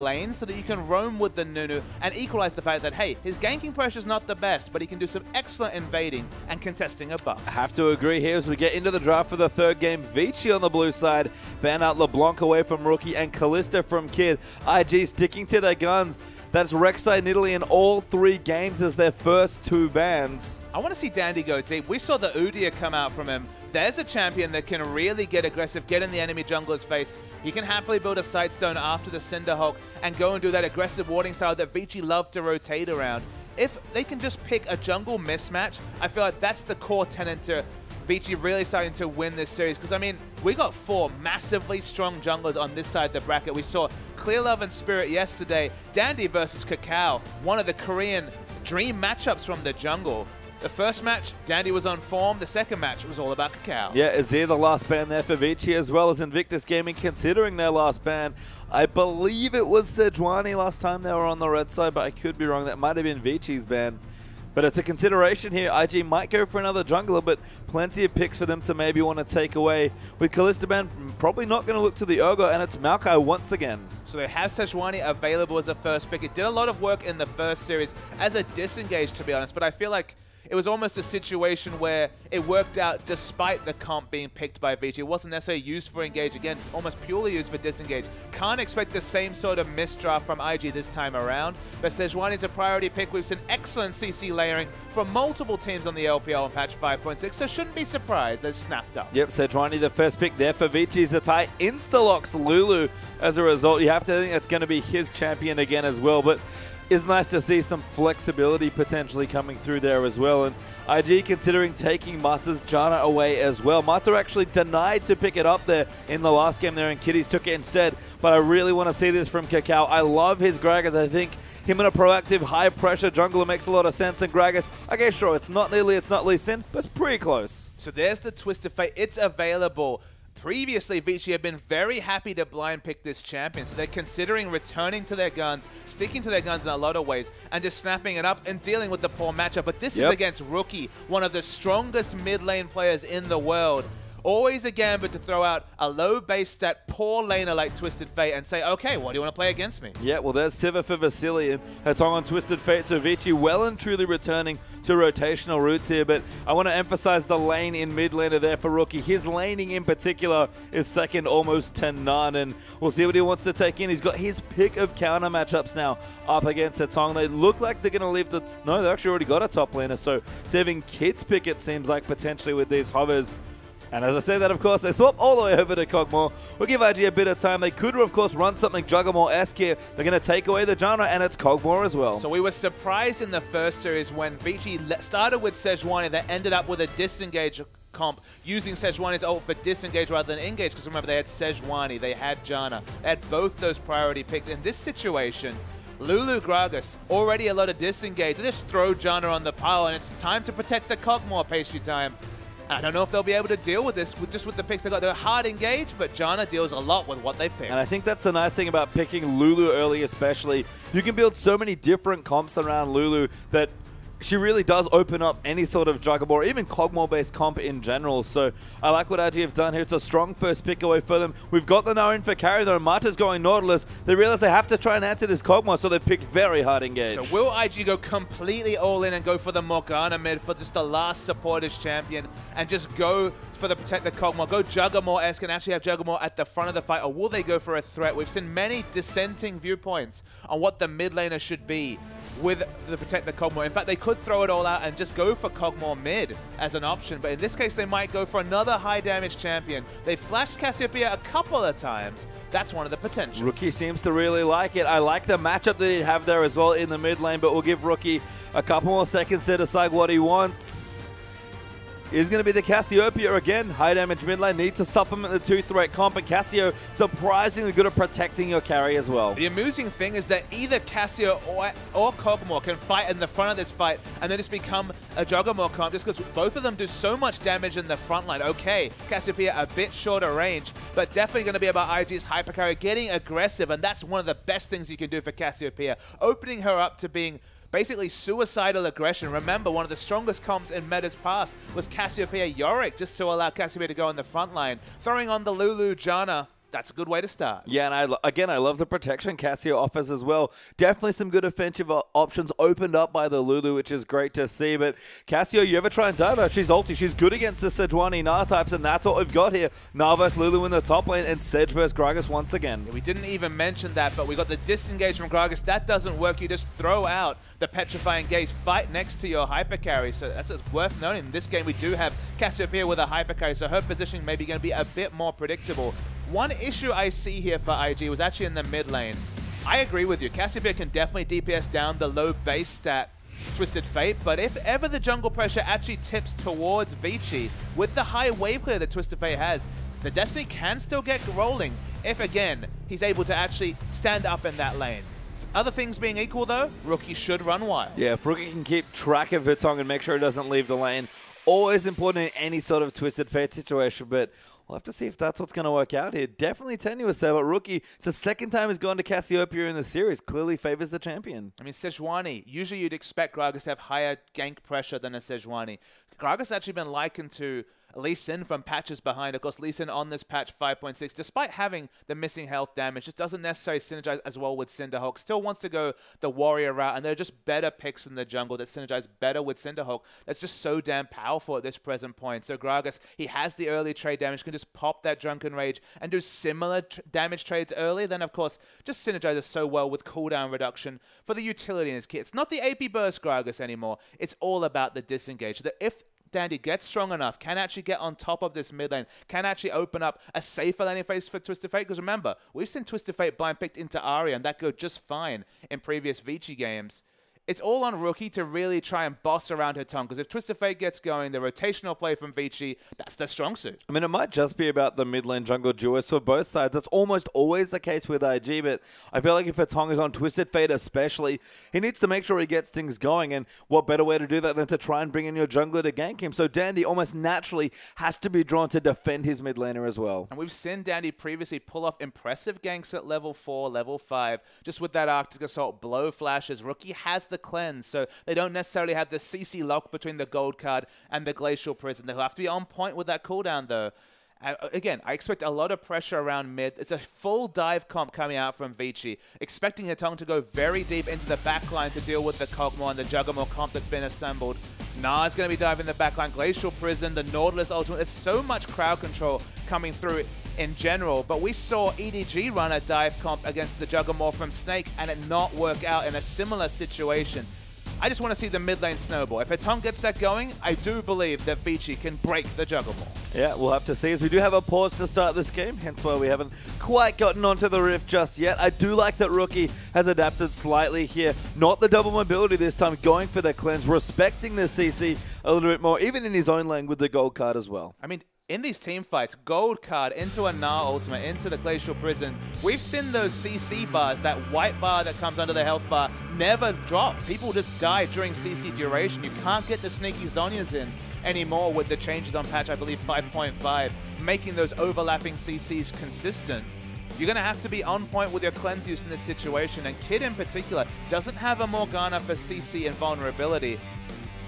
lane so that you can roam with the Nunu and equalize the fact that, hey, his ganking pressure is not the best, but he can do some excellent invading and contesting a buff. I have to agree here as we get into the draft for the third game. Vichy on the blue side, ban out LeBlanc away from Rookie, and Kalista from Kid. IG sticking to their guns. That's Rek'Sai in Italy in all 3 games as their first 2 bans. I want to see Dandy go deep. We saw the Udyr come out from him. There's a champion that can really get aggressive, get in the enemy jungler's face. He can happily build a Sightstone after the Cinderhawk and go and do that aggressive warding style that Vichy loved to rotate around. If they can just pick a jungle mismatch, I feel like that's the core tenet to Vichy really starting to win this series. Because, I mean, we got 4 massively strong junglers on this side of the bracket. We saw Clear Love and Spirit yesterday. Dandy versus KaKAO, one of the Korean dream matchups from the jungle. The first match, Dandy was on form. The second match was all about KaKAO. Yeah, Azir the last ban there for Vichy, as well as Invictus Gaming considering their last ban. I believe it was Sejuani last time they were on the red side, but I could be wrong. That might have been Vichy's ban. But it's a consideration here. IG might go for another jungler, but plenty of picks for them to maybe want to take away. With Kalista ban, probably not going to look to the Urgot, and it's Maokai once again. So they have Sejuani available as a first pick. It did a lot of work in the first series as a disengage, to be honest, but I feel like it was almost a situation where it worked out despite the comp being picked by Vichy. It wasn't necessarily used for engage. Again, almost purely used for disengage. Can't expect the same sort of misdraft from IG this time around. But Sejuani is a priority pick. We've seen excellent CC layering from multiple teams on the LPL on patch 5.6, so shouldn't be surprised they're snapped up. Yep, Sejuani the first pick there for Vichy. Zzitai insta-locks Lulu as a result. You have to think that's going to be his champion again as well, but it's nice to see some flexibility potentially coming through there as well. And IG considering taking Mata's Janna away as well. Mata actually denied to pick it up there in the last game there, and Kitties took it instead. But I really want to see this from KaKAO. I love his Gragas. I think him in a proactive, high-pressure jungler makes a lot of sense. And Gragas, okay, sure, it's not Lee Sin, but it's pretty close. So there's the Twisted Fate. It's available. Previously, Vichy have been very happy to blind pick this champion, so they're considering returning to their guns, sticking to their guns in a lot of ways, and just snapping it up and dealing with the poor matchup. But this is against Rookie, one of the strongest mid lane players in the world. Always a gambit to throw out a low base stat, poor laner like Twisted Fate and say, okay, what do you want to play against me? Yeah, well, there's Sivir for Vasilii and HeTong on Twisted Fate. So Vichy well and truly returning to rotational roots here. But I want to emphasize the lane in mid laner there for Rookie. His laning in particular is second almost to none. And we'll see what he wants to take in. He's got his pick of counter matchups now up against HeTong. They look like they're going to leave the... No, they actually already got a top laner. So saving Kit's pick, it seems like, potentially with these hovers. And as I say that, of course, they swap all the way over to Kog'Maw. We'll give IG a bit of time. They could, of course, run something Juggernaut-esque here. They're going to take away the Janna, and it's Kog'Maw as well. So we were surprised in the first series when Vichy started with Sejuani that ended up with a disengage comp, using Sejuani's ult for disengage rather than engage. Because remember, they had Sejuani, they had Janna. They had both those priority picks. In this situation, Lulu Gragas, already a lot of disengage. They just throw Janna on the pile, and it's time to protect the Kog'Maw pastry time. I don't know if they'll be able to deal with this with the picks they got. They're hard engaged, but Janna deals a lot with what they pick. And I think that's the nice thing about picking Lulu early especially. You can build so many different comps around Lulu that she really does open up any sort of Juggernaut or even Kog'Maw-based comp in general. So I like what IG have done here. It's a strong first pick away for them. We've got the Gnar in for carry though. Mata's going Nautilus. They realize they have to try and answer this Kog'Maw, so they've picked very hard engage. So will IG go completely all in and go for the Morgana mid for just the last support as champion and just go for the protect the Kog'Maw, go Juggernaut-esque and actually have Juggernaut at the front of the fight, or will they go for a threat? We've seen many dissenting viewpoints on what the mid laner should be with the protect the Kog'Maw. In fact, they could throw it all out and just go for Kog'Maw mid as an option, but in this case, they might go for another high damage champion. They flashed Cassiopeia a couple of times. That's one of the potentials. Rookie seems to really like it. I like the matchup that he'd have there as well in the mid lane, but we'll give Rookie a couple more seconds to decide what he wants. Is going to be the Cassiopeia again. High damage mid lane needs to supplement the 2-threat comp, and Cassio surprisingly good at protecting your carry as well. The amusing thing is that either Cassio or Kog'Maw can fight in the front of this fight and then just become a Juggernaut comp just because both of them do so much damage in the front line. Okay, Cassiopeia a bit shorter range, but definitely going to be about IG's hyper carry, getting aggressive, and that's one of the best things you can do for Cassiopeia, opening her up to being basically suicidal aggression. Remember, one of the strongest comps in Meta's past was Cassiopeia Yorick, just to allow Cassiopeia to go on the front line. Throwing on the Lulu Janna that's a good way to start. Yeah, and again, I love the protection KaKAO offers as well. Definitely some good offensive options opened up by the Lulu, which is great to see. But KaKAO, you ever try and dive her? She's ulti. She's good against the Sejuani Gnar types, and that's what we've got here. Gnar versus Lulu in the top lane, and Sej versus Gragas once again. We didn't even mention that, but we got the disengage from Gragas. That doesn't work. You just throw out the Petrifying Gaze, fight next to your hyper carry. So that's worth noting. In this game, we do have Cassiopeia with a hyper carry, so her positioning may be going to be a bit more predictable. One issue I see here for IG was actually in the mid lane. I agree with you. Cassiopeia can definitely DPS down the low base stat Twisted Fate, but if ever the jungle pressure actually tips towards Vichy, with the high wave clear that Twisted Fate has, the Destiny can still get rolling if, again, he's able to actually stand up in that lane. Other things being equal, though, Rookie should run wild. Yeah, if Rookie can keep track of HeTong and make sure he doesn't leave the lane, always important in any sort of Twisted Fate situation, but we'll have to see if that's what's going to work out here. Definitely tenuous there, but Rookie, it's the second time he's gone to Cassiopeia in the series. Clearly favors the champion. I mean, Sejuani, usually you'd expect Gragas to have higher gank pressure than a Sejuani. Gragas has actually been likened to Lee Sin from patches behind. Of course, Lee Sin on this patch 5.6, despite having the missing health damage, just doesn't necessarily synergize as well with Cinderhawk. Still wants to go the warrior route, and there are just better picks in the jungle that synergize better with Cinderhawk. That's just so damn powerful at this present point. So Gragas, he has the early trade damage, can just pop that Drunken Rage and do similar damage trades early. Then, of course, just synergizes so well with cooldown reduction for the utility in his kit. It's not the AP burst Gragas anymore. It's all about the disengage. That if Dandy gets strong enough, can actually get on top of this mid lane, can actually open up a safer laning phase for Twisted Fate. Because remember, we've seen Twisted Fate blind picked into Arya, and that go just fine in previous Vici games. It's all on Rookie to really try and boss around HeTong, because if Twisted Fate gets going, the rotational play from Vichy, that's their strong suit. I mean, it might just be about the mid lane jungle duos for both sides. That's almost always the case with IG, but I feel like if HeTong is on Twisted Fate especially, he needs to make sure he gets things going, and what better way to do that than to try and bring in your jungler to gank him. So Dandy almost naturally has to be drawn to defend his mid laner as well. And we've seen Dandy previously pull off impressive ganks at level 4, level 5, just with that Arctic Assault blow flashes. Rookie has the cleanse, so they don't necessarily have the CC lock between the gold card and the Glacial Prison. They'll have to be on point with that cooldown, though. Again, I expect a lot of pressure around mid. It's a full dive comp coming out from Vichy, expecting HeTong to go very deep into the backline to deal with the Kog'Maw and the Juggernaut comp that's been assembled. Gnar's going to be diving the backline. Glacial Prison, the Nautilus ultimate. There's so much crowd control coming through in general, but we saw EDG run a dive comp against the Juggernaut from Snake and it not work out in a similar situation. I just want to see the mid lane snowball. If HeTong gets that going, I do believe that Vichy can break the Juggernaut. Yeah, we'll have to see, as we do have a pause to start this game, hence why we haven't quite gotten onto the rift just yet. I do like that Rookie has adapted slightly here. Not the double mobility this time, going for the cleanse, respecting the CC a little bit more, even in his own lane with the gold card as well. I mean, in these team fights, gold card into a Gnar ultimate, into the Glacial Prison, we've seen those CC bars, that white bar that comes under the health bar, never drop. People just die during CC duration. You can't get the sneaky Zhonya's in anymore with the changes on patch, I believe, 5.5, making those overlapping CCs consistent. You're going to have to be on point with your cleanse use in this situation, and Kid in particular doesn't have a Morgana for CC and vulnerability.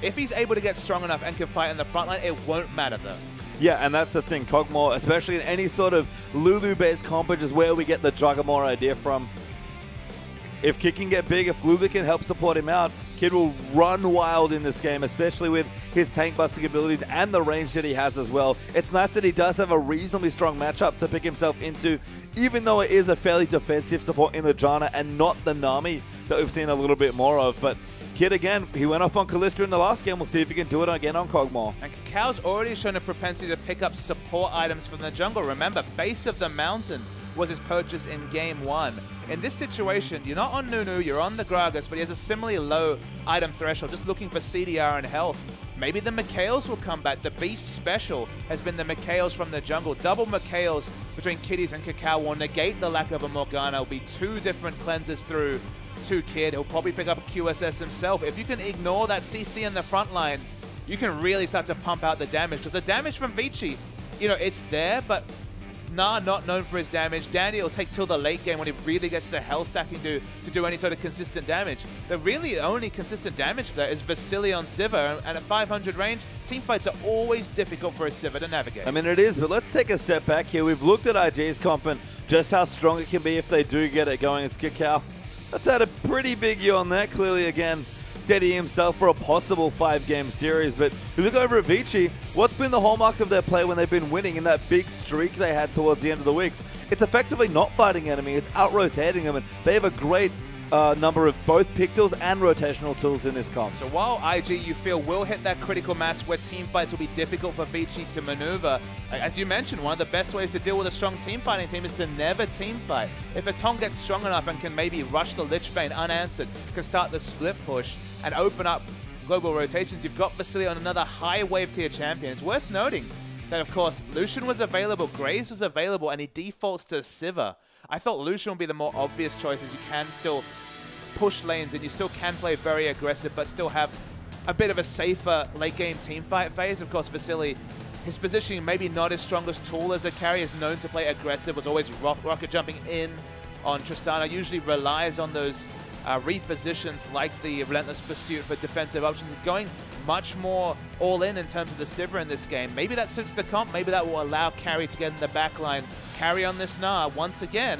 If he's able to get strong enough and can fight in the front line, it won't matter though. Yeah, and that's the thing. Kog'Maw, especially in any sort of Lulu-based comp, which is where we get the Juggernaut idea from. If Kid can get big, if Lulu can help support him out, Kid will run wild in this game, especially with his tank busting abilities and the range that he has as well. It's nice that he does have a reasonably strong matchup to pick himself into, even though it is a fairly defensive support in the Janna and not the Nami that we've seen a little bit more of. But Kid, again, he went off on Kalista in the last game. We'll see if he can do it again on Kog'Maw. And KaKAO's already shown a propensity to pick up support items from the jungle. Remember, Face of the Mountain was his purchase in Game 1. In this situation, you're not on Nunu, you're on the Gragas, but he has a similarly low item threshold, just looking for CDR and health. Maybe the Mikhails will come back. The Beast special has been the Mikhails from the jungle. Double Mikhails between Kitties and KaKAO will negate the lack of a Morgana. It'll be two different cleanses through to Kid. He'll probably pick up a QSS himself. If you can ignore that CC in the front line, you can really start to pump out the damage. Because the damage from Vichy, you know, it's there, but Gnar not known for his damage. Dandy will take till the late game when he really gets the health stacking to do any sort of consistent damage. The really only consistent damage for that is Vasilii on Sivir, and at 500 range, teamfights are always difficult for a Sivir to navigate. I mean, it is, but let's take a step back here. We've looked at IG's comp and just how strong it can be if they do get it going. It's KaKAO. That's had a pretty big year on that, clearly, again, steadying himself for a possible 5-game series. But you look over at Vichy, what's been the hallmark of their play when they've been winning in that big streak they had towards the end of the weeks? It's effectively not fighting enemy, it's out-rotating them, and they have a great number of both pick tools and rotational tools in this comp. So while IG, you feel, will hit that critical mass where team fights will be difficult for Vichy to maneuver, as you mentioned, one of the best ways to deal with a strong team fighting team is to never team fight. If HeTong gets strong enough and can maybe rush the Lich Bane unanswered, can start the split push and open up global rotations, you've got Vasilii on another high wave clear champion. It's worth noting that, of course, Lucian was available, Graves was available, and he defaults to Sivir. I thought Lucian would be the more obvious choice, as you can still push lanes and you still can play very aggressive but still have a bit of a safer late game teamfight phase. Of course, Vasilii, his positioning maybe not his strongest tool as a carry, is known to play aggressive, was always rocket jumping in on Tristana, usually relies on those repositions like the Relentless Pursuit for defensive options. He's going much more all in terms of the Sivir in this game. Maybe that suits the comp, maybe that will allow carry to get in the backline. Carry on this Gnar, once again,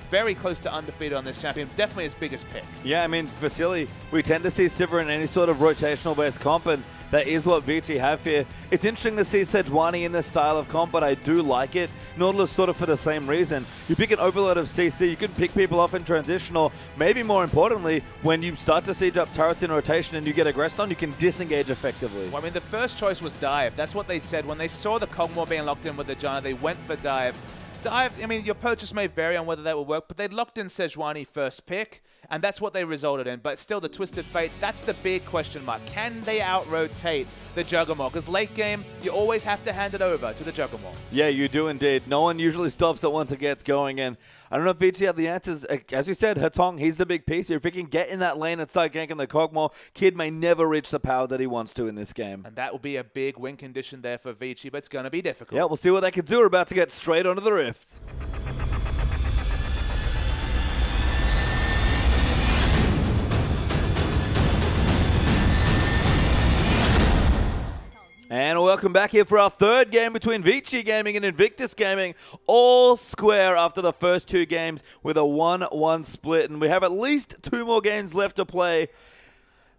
very close to undefeated on this champion. Definitely his biggest pick. Yeah, I mean, Vasilii, we tend to see Sivir in any sort of rotational-based comp, and that is what Vichy have here. It's interesting to see Sejuani in this style of comp, but I do like it. Nautilus sort of for the same reason. You pick an overload of CC, you can pick people off in transitional. Maybe more importantly, when you start to siege up turrets in rotation and you get aggressed on, you can disengage effectively. Well, I mean, the first choice was dive. That's what they said. When they saw the Kog'Maw being locked in with the Janna, they went for dive. Dive, I mean, your purchase may vary on whether that will work, but they locked in Sejuani first pick, and that's what they resulted in. But still, the Twisted Fate, that's the big question mark. Can they out-rotate the Juggernaut? Because late game, you always have to hand it over to the Juggernaut. Yeah, you do indeed. No one usually stops it once it gets going, and I don't know if Vichy have the answers. As you said, HeTong, he's the big piece here. If he can get in that lane and start ganking the Kog'Maw, Kid may never reach the power that he wants to in this game. And that will be a big win condition there for Vichy, but it's going to be difficult. Yeah, we'll see what they can do. We're about to get straight onto the Rift. And welcome back here for our third game between Vici Gaming and Invictus Gaming. All square after the first two games with a 1-1 split. And we have at least 2 more games left to play.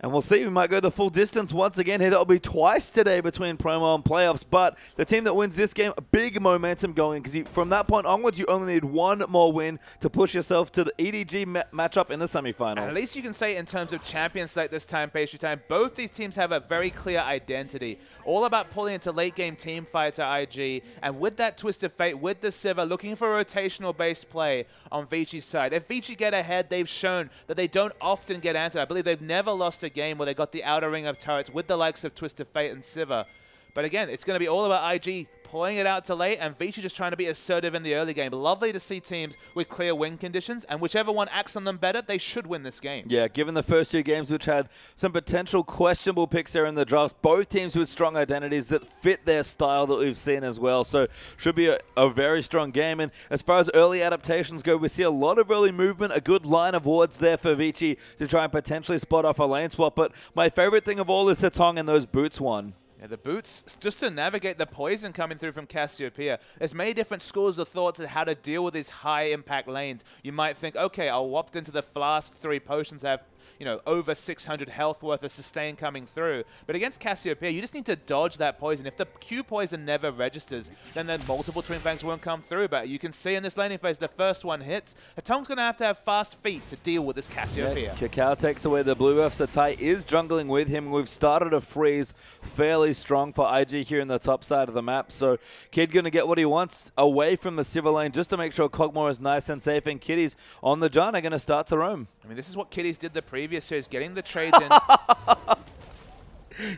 And we'll see, we might go the full distance once again here. That'll be twice today between promo and playoffs. But the team that wins this game, big momentum going. Because from that point onwards, you only need one more win to push yourself to the EDG matchup in the semifinal. At least you can say in terms of champion slate this time, pastry time, both these teams have a very clear identity. All about pulling into late game team fights at IG. And with that Twisted Fate, with the Sivir, looking for rotational based play on Vichy's side. If Vichy get ahead, they've shown that they don't often get answered. I believe they've never lost a game where they got the outer ring of turrets with the likes of Twisted Fate and Sivir. But again, it's going to be all about IG pulling it out to late and Vichy just trying to be assertive in the early game. Lovely to see teams with clear win conditions, and whichever one acts on them better, they should win this game. Yeah, given the first 2 games, which had some potential questionable picks there in the drafts, both teams with strong identities that fit their style that we've seen as well. So should be a very strong game. And as far as early adaptations go, we see a lot of early movement, a good line of wards there for Vichy to try and potentially spot off a lane swap. But my favorite thing of all is HeTong and those boots one. Yeah, the boots, just to navigate the poison coming through from Cassiopeia. There's many different schools of thoughts on how to deal with these high-impact lanes. You might think, okay, I'll opt into the Flask 3 potions, have, you know, over 600 health worth of sustain coming through. But against Cassiopeia, you just need to dodge that poison. If the Q poison never registers, then the multiple Twin Fangs won't come through. But you can see in this laning phase, the first one hits. HeTong's going to have fast feet to deal with this Cassiopeia. Yeah, KaKAO takes away the blue buff. Zzitai is jungling with him. We've started a freeze fairly strong for IG here in the top side of the map. So Kid going to get what he wants away from the Sivir lane just to make sure Kog'Maw is nice and safe. And Kitties on the Janna are going to start to roam. I mean, this is what Kitties did the previous series, getting the trades in.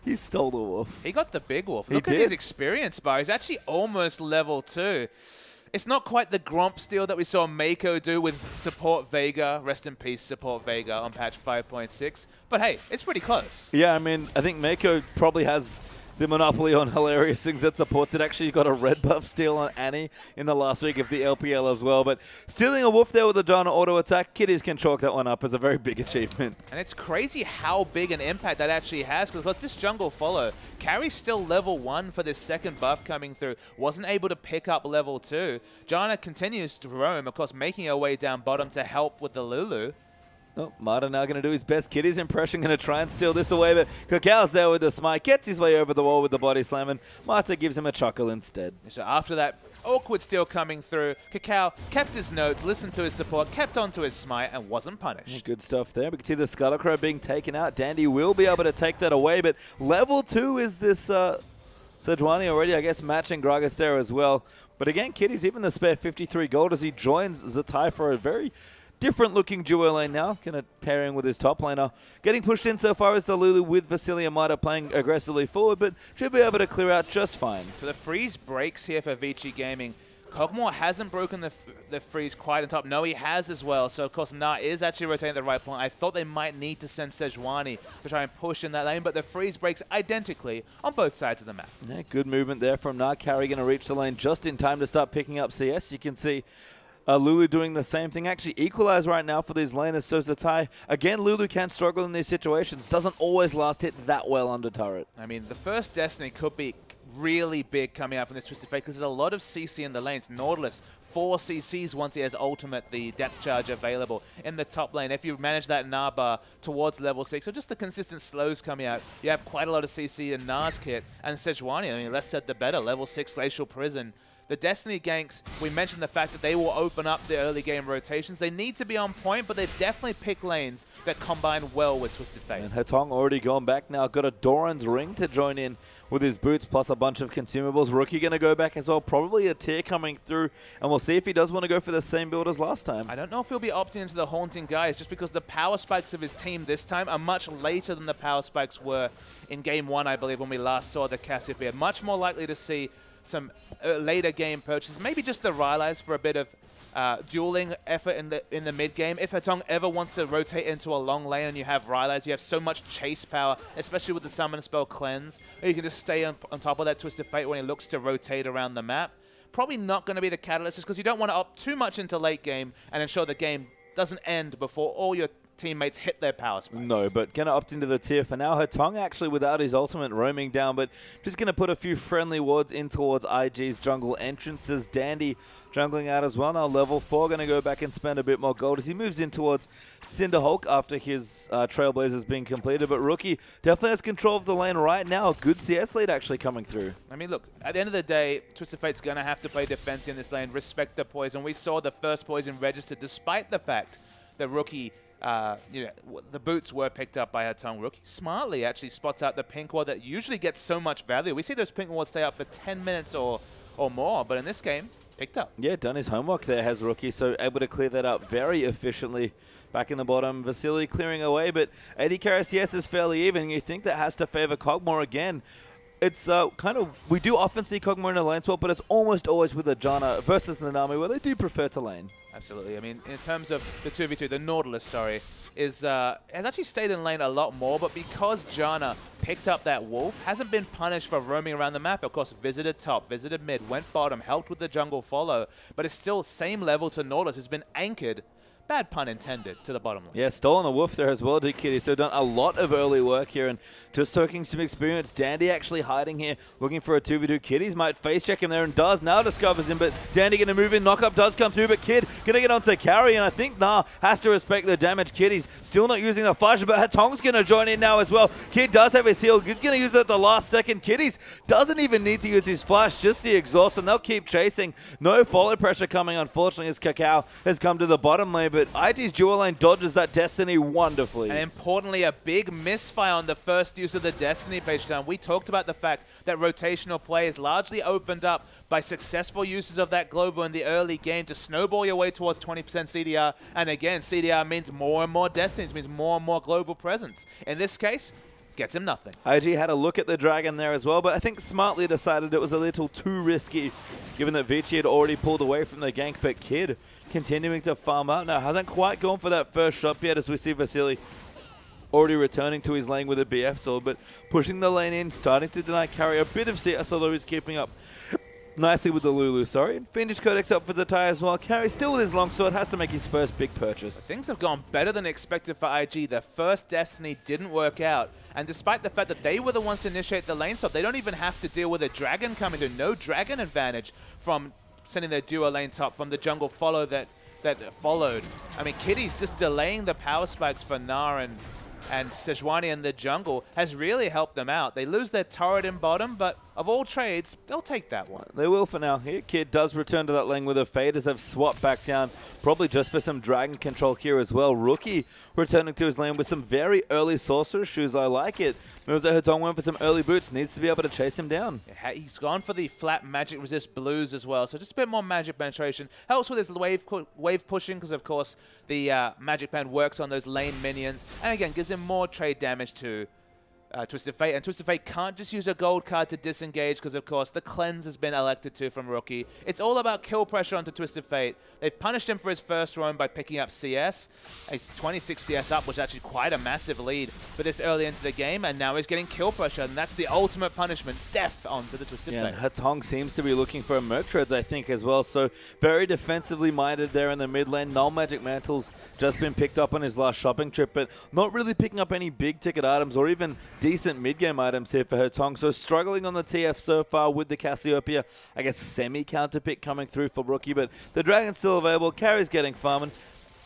He stole the wolf. He got the big wolf. Look at his experience bar. He's actually almost level 2. It's not quite the Gromp steal that we saw Mako do with Support Vega. Rest in peace, Support Vega on patch 5.6. But hey, it's pretty close. Yeah, I mean, I think Mako probably has the monopoly on hilarious things that supports it. Actually, you got a red buff steal on Annie in the last week of the LPL as well. But stealing a wolf there with the Janna auto attack, Kitties can chalk that one up as a very big achievement. And it's crazy how big an impact that actually has, because what's this jungle follow? Carry's still level 1 for this second buff coming through. Wasn't able to pick up level 2. Janna continues to roam, of course, making her way down bottom to help with the Lulu. Oh, Marta now going to do his best. Kitties impression, going to try and steal this away, but KaKAO's there with the smite, gets his way over the wall with the body slam, and Marta gives him a chuckle instead. So after that awkward steal coming through, KaKAO kept his notes, listened to his support, kept onto his smite, and wasn't punished. Good stuff there. We can see the Scuttlecrow being taken out. Dandy will be able to take that away, but level 2 is this Sejuani already, I guess, matching Gragas there as well. But again, Kitties, even the spare 53 gold as he joins Zzitai for a very different looking duo lane now, kind of pairing with his top laner. Getting pushed in so far is the Lulu with Vasilii and Marta playing aggressively forward, but should be able to clear out just fine. So the freeze breaks here for Vici Gaming. Kog'Maw hasn't broken the freeze quite on top. No, he has as well. So, of course, Gnar is actually rotating at the right point. I thought they might need to send Sejuani to try and push in that lane, but the freeze breaks identically on both sides of the map. Yeah, good movement there from Gnar. Carry going to reach the lane just in time to start picking up CS. You can see Lulu doing the same thing. Actually equalize right now for these laners. So Zzitai, again, Lulu can struggle in these situations. Doesn't always last hit that well under turret. I mean, the first Destiny could be really big coming out from this Twisted Fate because there's a lot of CC in the lanes. Nautilus, 4 CCs once he has ultimate, the depth charge available in the top lane. If you manage that Gnar bar towards level 6, or just the consistent slows coming out, you have quite a lot of CC in Gnar's kit. And Sejuani, I mean, less said the better. Level 6 Glacial Prison. The Destiny ganks, we mentioned the fact that they will open up the early game rotations. They need to be on point, but they definitely pick lanes that combine well with Twisted Fate. And HeTong already gone back now. Got a Doran's ring to join in with his boots, plus a bunch of consumables. Rookie going to go back as well. Probably a tier coming through, and we'll see if he does want to go for the same build as last time. I don't know if he'll be opting into the Haunting Guys, just because the power spikes of his team this time are much later than the power spikes were in Game 1, I believe, when we last saw the Cassiopeia. Much more likely to see some later game purchases, maybe just the Rylai's for a bit of dueling effort in the mid game. If HeTong ever wants to rotate into a long lane and you have Rylai's, you have so much chase power, especially with the summon spell Cleanse, or you can just stay on top of that Twisted Fate when he looks to rotate around the map. Probably not going to be the catalyst, just because you don't want to opt too much into late game and ensure the game doesn't end before all your teammates hit their power spikes. No, but going to opt into the tier for now. HeTong actually without his ultimate roaming down, but just going to put a few friendly wards in towards IG's jungle entrances. Dandy jungling out as well. Now level 4 going to go back and spend a bit more gold as he moves in towards Cinderhulk after his Trailblazers being completed. But Rookie definitely has control of the lane right now. A good CS lead actually coming through. I mean, look, at the end of the day, Twisted Fate's going to have to play defense in this lane, respect the poison. We saw the first poison registered despite the fact that Rookie the boots were picked up by HeTong. Rookie smartly actually spots out the pink ward that usually gets so much value. We see those pink wards stay up for 10 minutes or more, but in this game, picked up. Yeah, done his homework there, has Rookie, so able to clear that up very efficiently. Back in the bottom, Vasilii clearing away, but AD carry CS is fairly even. You think that has to favor Kog'Maw again. It's kind of, we do often see Kog'Maw in a lane swap, but it's almost always with a Janna versus the Nami where they do prefer to lane. Absolutely. I mean, in terms of the 2v2, the Nautilus, has actually stayed in lane a lot more, but because Janna picked up that wolf, hasn't been punished for roaming around the map. Of course, visited top, visited mid, went bottom, helped with the jungle follow, but it's still same level to Nautilus. Has been anchored, bad pun intended, to the bottom lane. Yeah, stolen a wolf there as well, did Kitty. So done a lot of early work here and just soaking some experience. Dandy actually hiding here, looking for a 2v2. Kitties might face check him there and does, now discovers him, but Dandy going to move in. Knockup does come through, but Kid going to get onto carry, and I think Gnar has to respect the damage. Kitties still not using the flash, but HeTong's going to join in now as well. Kid does have his heal. He's going to use it at the last second. Kitties doesn't even need to use his flash, just the exhaust, and they'll keep chasing. No follow pressure coming, unfortunately, as KaKAO has come to the bottom lane, but IG's dual lane dodges that Destiny wonderfully. And importantly, a big misfire on the first use of the Destiny page down. We talked about the fact that rotational play is largely opened up by successful uses of that global in the early game to snowball your way towards 20% CDR. And again, CDR means more and more Destinies, means more and more global presence. In this case, gets him nothing. IG had a look at the dragon there as well, but I think smartly decided it was a little too risky, given that Vichy had already pulled away from the gank, but Kid continuing to farm out now. Hasn't quite gone for that first shot yet, as we see Vasilii already returning to his lane with a BF sword, but pushing the lane in, starting to deny carry a bit of CS, although he's keeping up nicely with the Lulu, sorry. Vintage Codex up for Zzitai as well. Carry still with his longsword, has to make his first big purchase. Things have gone better than expected for IG. Their first Destiny didn't work out. And despite the fact that they were the ones to initiate the lane swap, they don't even have to deal with a dragon coming to. No dragon advantage from sending their duo lane top from the jungle follow that followed. I mean, Kitties just delaying the power spikes for Gnar and Sejuani in the jungle has really helped them out. They lose their turret in bottom, but of all trades, they'll take that one. They will for now. Here, Kid does return to that lane with a fade as they've swapped back down, probably just for some dragon control here as well. Rookie returning to his lane with some very early sorcerer shoes. I like it. Knows that HeTong went for some early boots. Needs to be able to chase him down. Yeah, he's gone for the flat magic resist blues as well, so just a bit more magic penetration. Helps with his wave pushing because, of course, the magic pen works on those lane minions. And again, gives him more trade damage to Twisted Fate, and Twisted Fate can't just use a gold card to disengage because, of course, the cleanse has been elected to from Rookie. It's all about kill pressure onto Twisted Fate. They've punished him for his first roam by picking up CS. He's 26 CS up, which is actually quite a massive lead for this early into the game, and now he's getting kill pressure, and that's the ultimate punishment, death onto the Twisted Fate. HeTong seems to be looking for a Merc Treads, I think, as well, so very defensively minded there in the mid lane. Null Magic Mantle's just been picked up on his last shopping trip, but not really picking up any big ticket items or even decent mid-game items here for HeTong. So struggling on the TF so far with the Cassiopeia, I guess semi-counter pick coming through for Rookie, but the Dragon's still available. Carry's getting farming.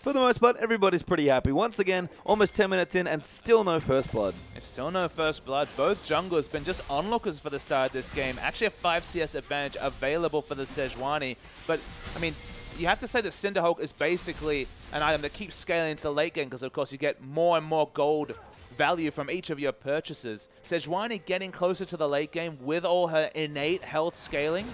For the most part, everybody's pretty happy. Once again, almost 10 minutes in and still no first blood. It's still no first blood. Both junglers been just onlookers for the start of this game. Actually a 5 CS advantage available for the Sejuani, but I mean, you have to say that Cinderhulk is basically an item that keeps scaling into the late game because, of course, you get more and more gold value from each of your purchases. Sejuani getting closer to the late game with all her innate health scaling.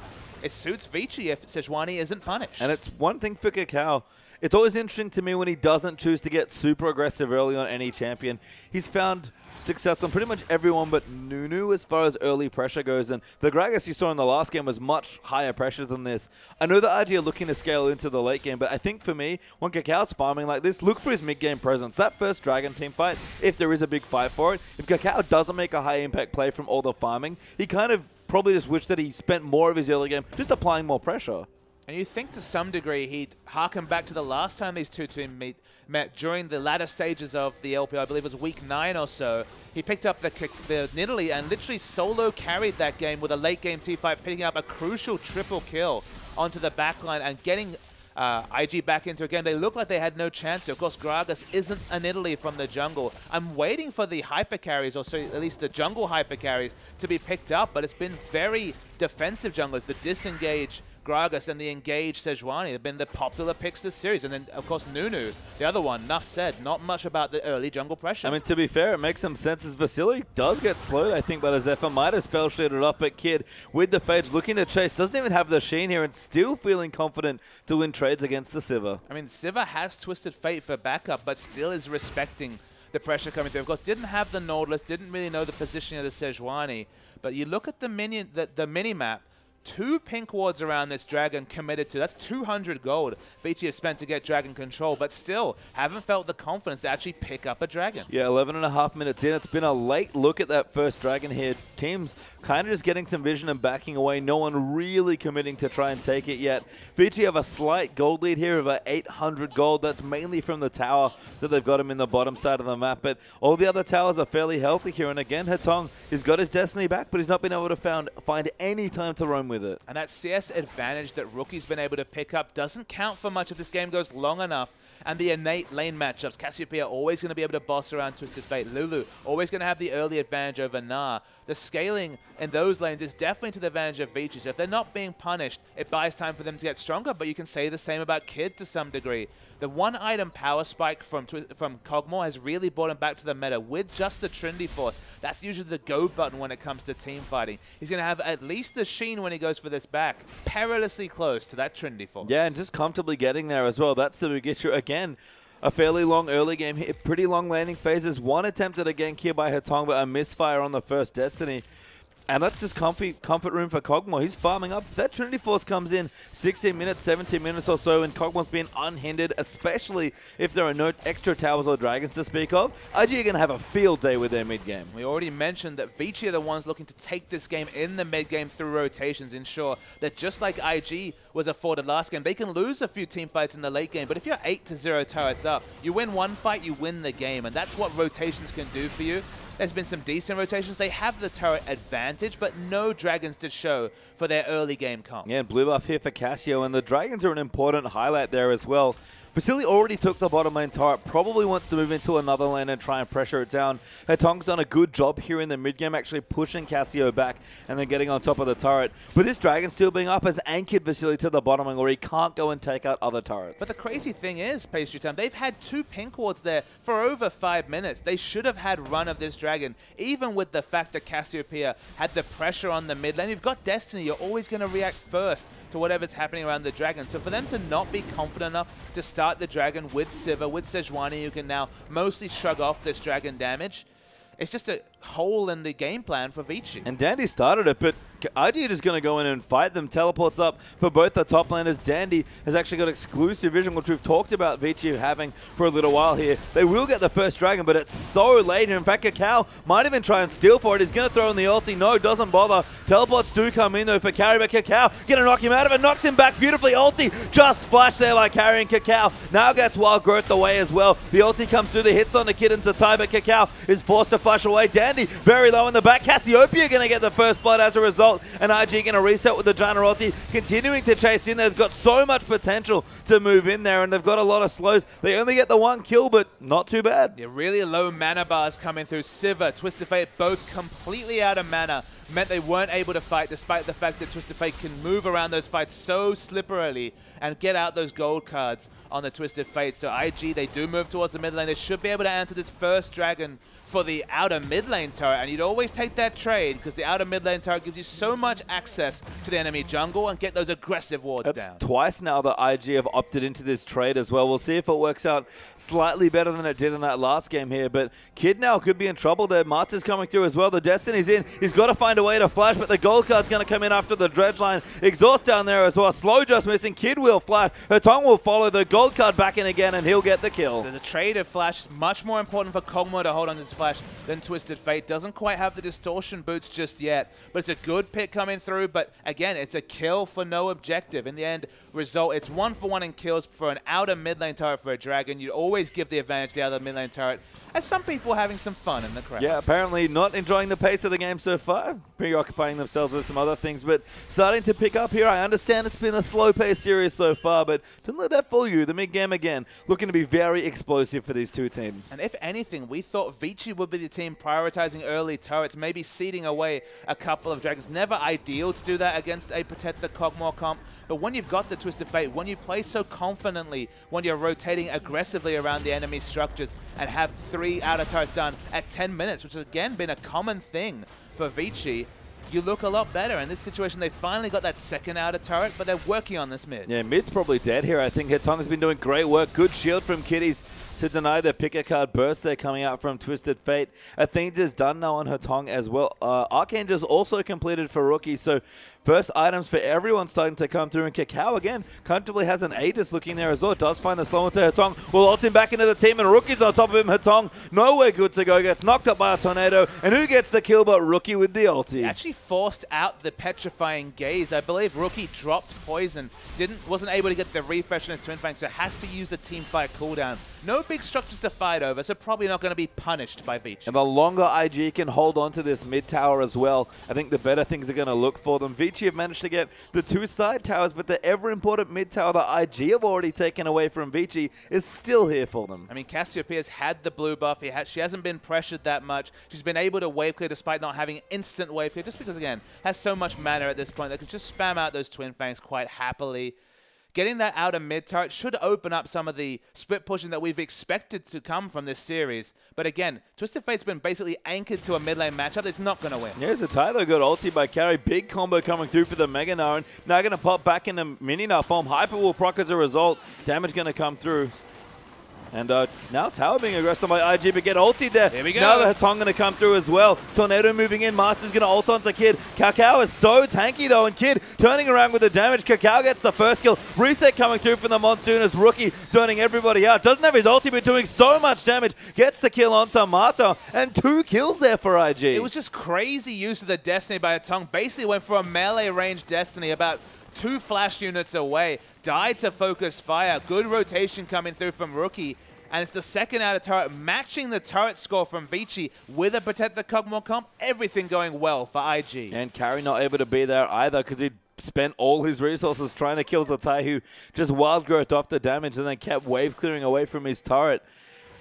It suits Vichy if Sejuani isn't punished. And it's one thing for KaKAO. It's always interesting to me when he doesn't choose to get super aggressive early on any champion. He's found success on pretty much everyone but Nunu as far as early pressure goes, and the Gragas you saw in the last game was much higher pressure than this. I know that IG are looking to scale into the late game, but I think for me, when KaKAO's farming like this, look for his mid-game presence. That first Dragon team fight, if there is a big fight for it, if KaKAO doesn't make a high-impact play from all the farming, he kind of probably just wished that he spent more of his early game just applying more pressure. And you think to some degree he'd harken back to the last time these two teams met during the latter stages of the LPL, I believe it was week 9 or so. He picked up the Nidalee and literally solo carried that game with a late game T5, picking up a crucial triple kill onto the backline and getting IG back into a game. They look like they had no chance to. Of course, Gragas isn't a Nidalee from the jungle. I'm waiting for the hyper carries, or so at least the jungle hyper carries, to be picked up, but it's been very defensive junglers. The disengage Gragas and the engaged Sejuani have been the popular picks this series. And then, of course, Nunu, the other one, enough said, not much about the early jungle pressure. I mean, to be fair, it makes some sense as Vasilii does get slowed, I think, by the Zephyr. Might have spell shielded off, but Kid, with the Phage, looking to chase, doesn't even have the Sheen here and still feeling confident to win trades against the Sivir. I mean, Sivir has Twisted Fate for backup, but still is respecting the pressure coming through. Of course, didn't have the Nautilus, didn't really know the positioning of the Sejuani, but you look at the mini-map, 2 pink wards around this dragon committed to. That's 200 gold Vichy have spent to get dragon control, but still haven't felt the confidence to actually pick up a dragon. Yeah, 11.5 minutes in. It's been a late look at that first dragon here. Teams kind of just getting some vision and backing away. No one really committing to try and take it yet. Vichy have a slight gold lead here of 800 gold. That's mainly from the tower that they've got him in the bottom side of the map, but all the other towers are fairly healthy here. And again, HeTong has got his destiny back, but he's not been able to find any time to roam with it. And that CS advantage that Rookie's been able to pick up doesn't count for much if this game goes long enough. And the innate lane matchups, Cassiopeia always going to be able to boss around Twisted Fate. Lulu always going to have the early advantage over Gnar. The scaling in those lanes is definitely to the advantage of Vichy. So if they're not being punished, it buys time for them to get stronger. But you can say the same about Kid to some degree. The one item power spike from Kog'Maw has really brought him back to the meta with just the Trinity Force. That's usually the go button when it comes to team fighting. He's going to have at least the Sheen when he goes for this back, perilously close to that Trinity Force. Yeah, and just comfortably getting there as well. That's the big issue. Again, a fairly long early game here, pretty long landing phases. One attempted a gank here by HeTong, but a misfire on the first Destiny. And that's just comfort room for Kog'Maw. He's farming up. That Trinity Force comes in 16 minutes, 17 minutes or so, and Kog'Maw's been unhindered, especially if there are no extra towers or dragons to speak of. IG are going to have a field day with their mid-game. We already mentioned that Vichy are the ones looking to take this game in the mid-game through rotations, ensure that just like IG was afforded last game, they can lose a few team fights in the late game, but if you're 8-0 turrets up, you win one fight, you win the game, and that's what rotations can do for you. There's been some decent rotations. They have the turret advantage, but no dragons to show for their early game comp. Yeah, and blue buff here for KaKAO, and the dragons are an important highlight there as well. Vasilii already took the bottom lane turret, probably wants to move into another lane and try and pressure it down. HeTong's done a good job here in the mid-game, actually pushing KaKAO back and then getting on top of the turret. But this dragon still being up has anchored Vasilii to the bottom lane where he can't go and take out other turrets. But the crazy thing is, Pastry Time, they've had 2 pink wards there for over 5 minutes. They should have had run of this dragon, even with the fact that Cassiopeia had the pressure on the mid lane. You've got Destiny, you're always going to react first to whatever's happening around the dragon. So for them to not be confident enough to start the dragon with Sivir, with Sejuani, who can now mostly shrug off this dragon damage, it's just a hole in the game plan for Vichy. And Dandy started it, but IG is going to go in and fight them. Teleports up for both the top laners. Dandy has actually got exclusive vision, which we've talked about Vichy having for a little while here. They will get the first dragon, but it's so late. In fact, KaKAO might even try and steal for it. He's going to throw in the ulti. No, doesn't bother. Teleports do come in, though, for Carry, but KaKAO going to knock him out of it. Knocks him back beautifully. Ulti just flashed there by carrying KaKAO. Now gets Wild Growth away as well. The ulti comes through. The hits on the kid and Zzitai, but KaKAO is forced to flash away. Dandy very low in the back. Cassiopeia going to get the first blood as a result. And IG going to reset with the Janna ulti, continuing to chase in. They've got so much potential to move in there, and they've got a lot of slows. They only get the 1 kill, but not too bad. Yeah, really low mana bars coming through. Sivir, Twisted Fate, both completely out of mana. Meant they weren't able to fight, despite the fact that Twisted Fate can move around those fights so slipperily and get out those gold cards on the Twisted Fate. So IG, they do move towards the mid lane. They should be able to answer this first dragon for the outer mid lane turret, and you'd always take that trade because the outer mid lane turret gives you so much access to the enemy jungle and get those aggressive wards down. That's twice now that IG have opted into this trade as well. We'll see if it works out slightly better than it did in that last game here, but Kid now could be in trouble there. Marta's coming through as well. The Destiny's in. He's got to find a way to flash, but the gold card's going to come in after the dredge line. Exhaust down there as well. Slow just missing. Kid will flash. HeTong will follow the gold card back in again, and he'll get the kill. There's a trade of flash. Much more important for Kog'Maw to hold on to this flash than Twisted Fate. Doesn't quite have the distortion boots just yet, but it's a good pick coming through. But again, it's a kill for no objective. In the end result, it's 1-for-1 in kills for an outer mid lane turret for a dragon. You always give the advantage to the outer mid lane turret, as some people are having some fun in the crowd. Yeah, apparently not enjoying the pace of the game so far, preoccupying themselves with some other things, but starting to pick up here. I understand it's been a slow-paced series so far, but don't let that fool you. The mid-game again, looking to be very explosive for these two teams. And if anything, we thought Vichy would be the team prioritizing early turrets, maybe seeding away a couple of dragons. Never ideal to do that against a Protect the Kog'Maw comp, but when you've got the Twisted Fate, when you play so confidently, when you're rotating aggressively around the enemy structures and have 3 outer turrets done at 10 minutes, which has again been a common thing for Vichy, you look a lot better. In this situation, they finally got that second outer turret, but they're working on this mid. Yeah, mid's probably dead here. I think HeTong has been doing great work. Good shield from Kitties to deny the pick-a card burst there coming out from Twisted Fate. Athene's is done now on HeTong as well. Archangel's also completed for Rookie, so first items for everyone starting to come through, and KaKAO again comfortably has an Aegis looking there as well. Does find the slow into HeTong. Will ult him back into the team, and Rookie's on top of him. HeTong nowhere good to go. Gets knocked up by a tornado, and who gets the kill but Rookie with the ulti? He actually forced out the petrifying gaze. I believe Rookie dropped poison, wasn't able to get the refresh on his Twin Fang, so has to use the team fight cooldown. No big structures to fight over, so probably not going to be punished by Vichy. And the longer IG can hold on to this mid tower as well, I think the better things are going to look for them. Vichy have managed to get the 2 side towers, but the ever-important mid tower that IG have already taken away from Vichy is still here for them. I mean, Cassiopeia's had the blue buff. She hasn't been pressured that much. She's been able to wave clear despite not having instant wave clear, just because, again, has so much mana at this point that can just spam out those Twin Fangs quite happily. Getting that outer mid turret should open up some of the split pushing that we've expected to come from this series. But again, Twisted Fate's been basically anchored to a mid lane matchup. It's not going to win. Yeah, Zzitai though got ulti by Carry. Big combo coming through for the Mega Gnar. And now going to pop back into Mini Gnar form. Hyper will proc as a result. Damage going to come through. And now tower being aggressed by IG, but get ulted there. Here we go. Now the HeTong going to come through as well. Tornado moving in. Master's going to ult onto Kid. KaKAO is so tanky though, and Kid turning around with the damage. KaKAO gets the first kill. Reset coming through from the Monsoon as Rookie zoning everybody out. Doesn't have his ulti, but doing so much damage. Gets the kill onto Mata, and 2 kills there for IG. It was just crazy use of the Destiny by HeTong. Basically went for a melee range Destiny about 2 flash units away. Died to focus fire. Good rotation coming through from Rookie. And it's the second out of turret, matching the turret score from Vichy with a Protect the Kog'Maw comp. Everything going well for IG. And Carry not able to be there either because he spent all his resources trying to kill Zzitai, who just wild growth off the damage and then kept wave clearing away from his turret.